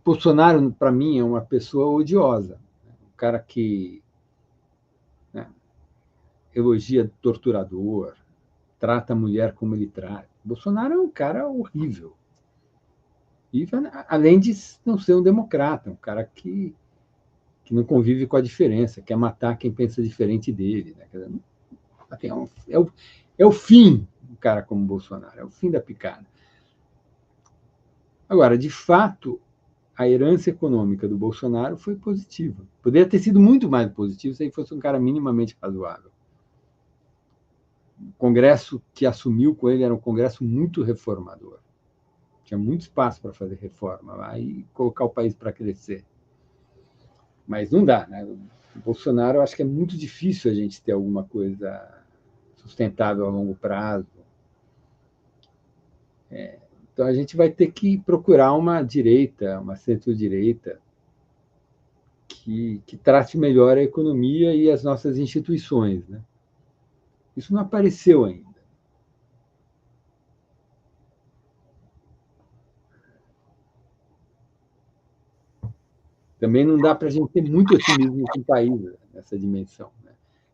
Bolsonaro, para mim, é uma pessoa odiosa, um cara que, né, elogia torturador, trata a mulher como ele trata. O Bolsonaro é um cara horrível. E, além de não ser um democrata, um cara que não convive com a diferença, quer matar quem pensa diferente dele. Né? É o fim do cara como Bolsonaro, é o fim da picada. Agora, de fato, a herança econômica do Bolsonaro foi positiva. Poderia ter sido muito mais positivo se ele fosse um cara minimamente razoável. O Congresso que assumiu com ele era um Congresso muito reformador. Tinha muito espaço para fazer reforma lá e colocar o país para crescer. Mas não dá, né? O Bolsonaro, eu acho que é muito difícil a gente ter alguma coisa sustentável a longo prazo. Então, a gente vai ter que procurar uma direita, uma centro-direita, que trate melhor a economia e as nossas instituições. Né? Isso não apareceu ainda. Também não dá para a gente ter muito otimismo com o país nessa dimensão, né?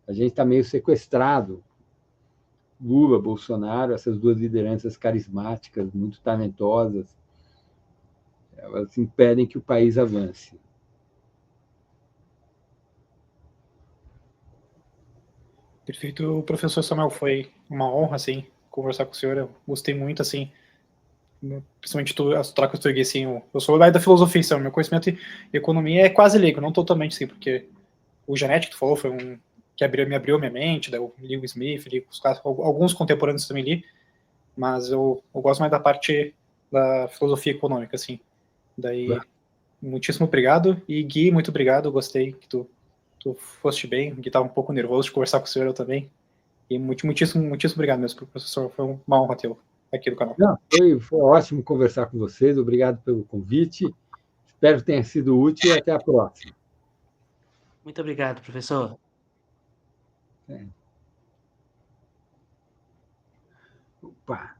A gente está meio sequestrado. Lula, Bolsonaro, essas duas lideranças carismáticas, muito talentosas, elas impedem que o país avance. Perfeito, professor Samuel, foi uma honra, assim, conversar com o senhor. Eu gostei muito, assim, principalmente as trocas que eu assim, eu sou da filosofia, então, meu conhecimento em economia é quase leigo, não totalmente, assim, porque o Genético que tu falou foi um que me abriu minha mente, daí eu li o Smith, li alguns contemporâneos também li, mas eu gosto mais da parte da filosofia econômica, assim. Daí, muitíssimo obrigado. E Gui, muito obrigado, eu gostei que tu foste bem, Gui estava um pouco nervoso de conversar com o senhor, eu também. E muitíssimo obrigado mesmo, professor, foi uma honra tê-lo aqui no canal. Não, foi ótimo conversar com vocês, obrigado pelo convite, espero que tenha sido útil e até a próxima. Muito obrigado, professor. Opa.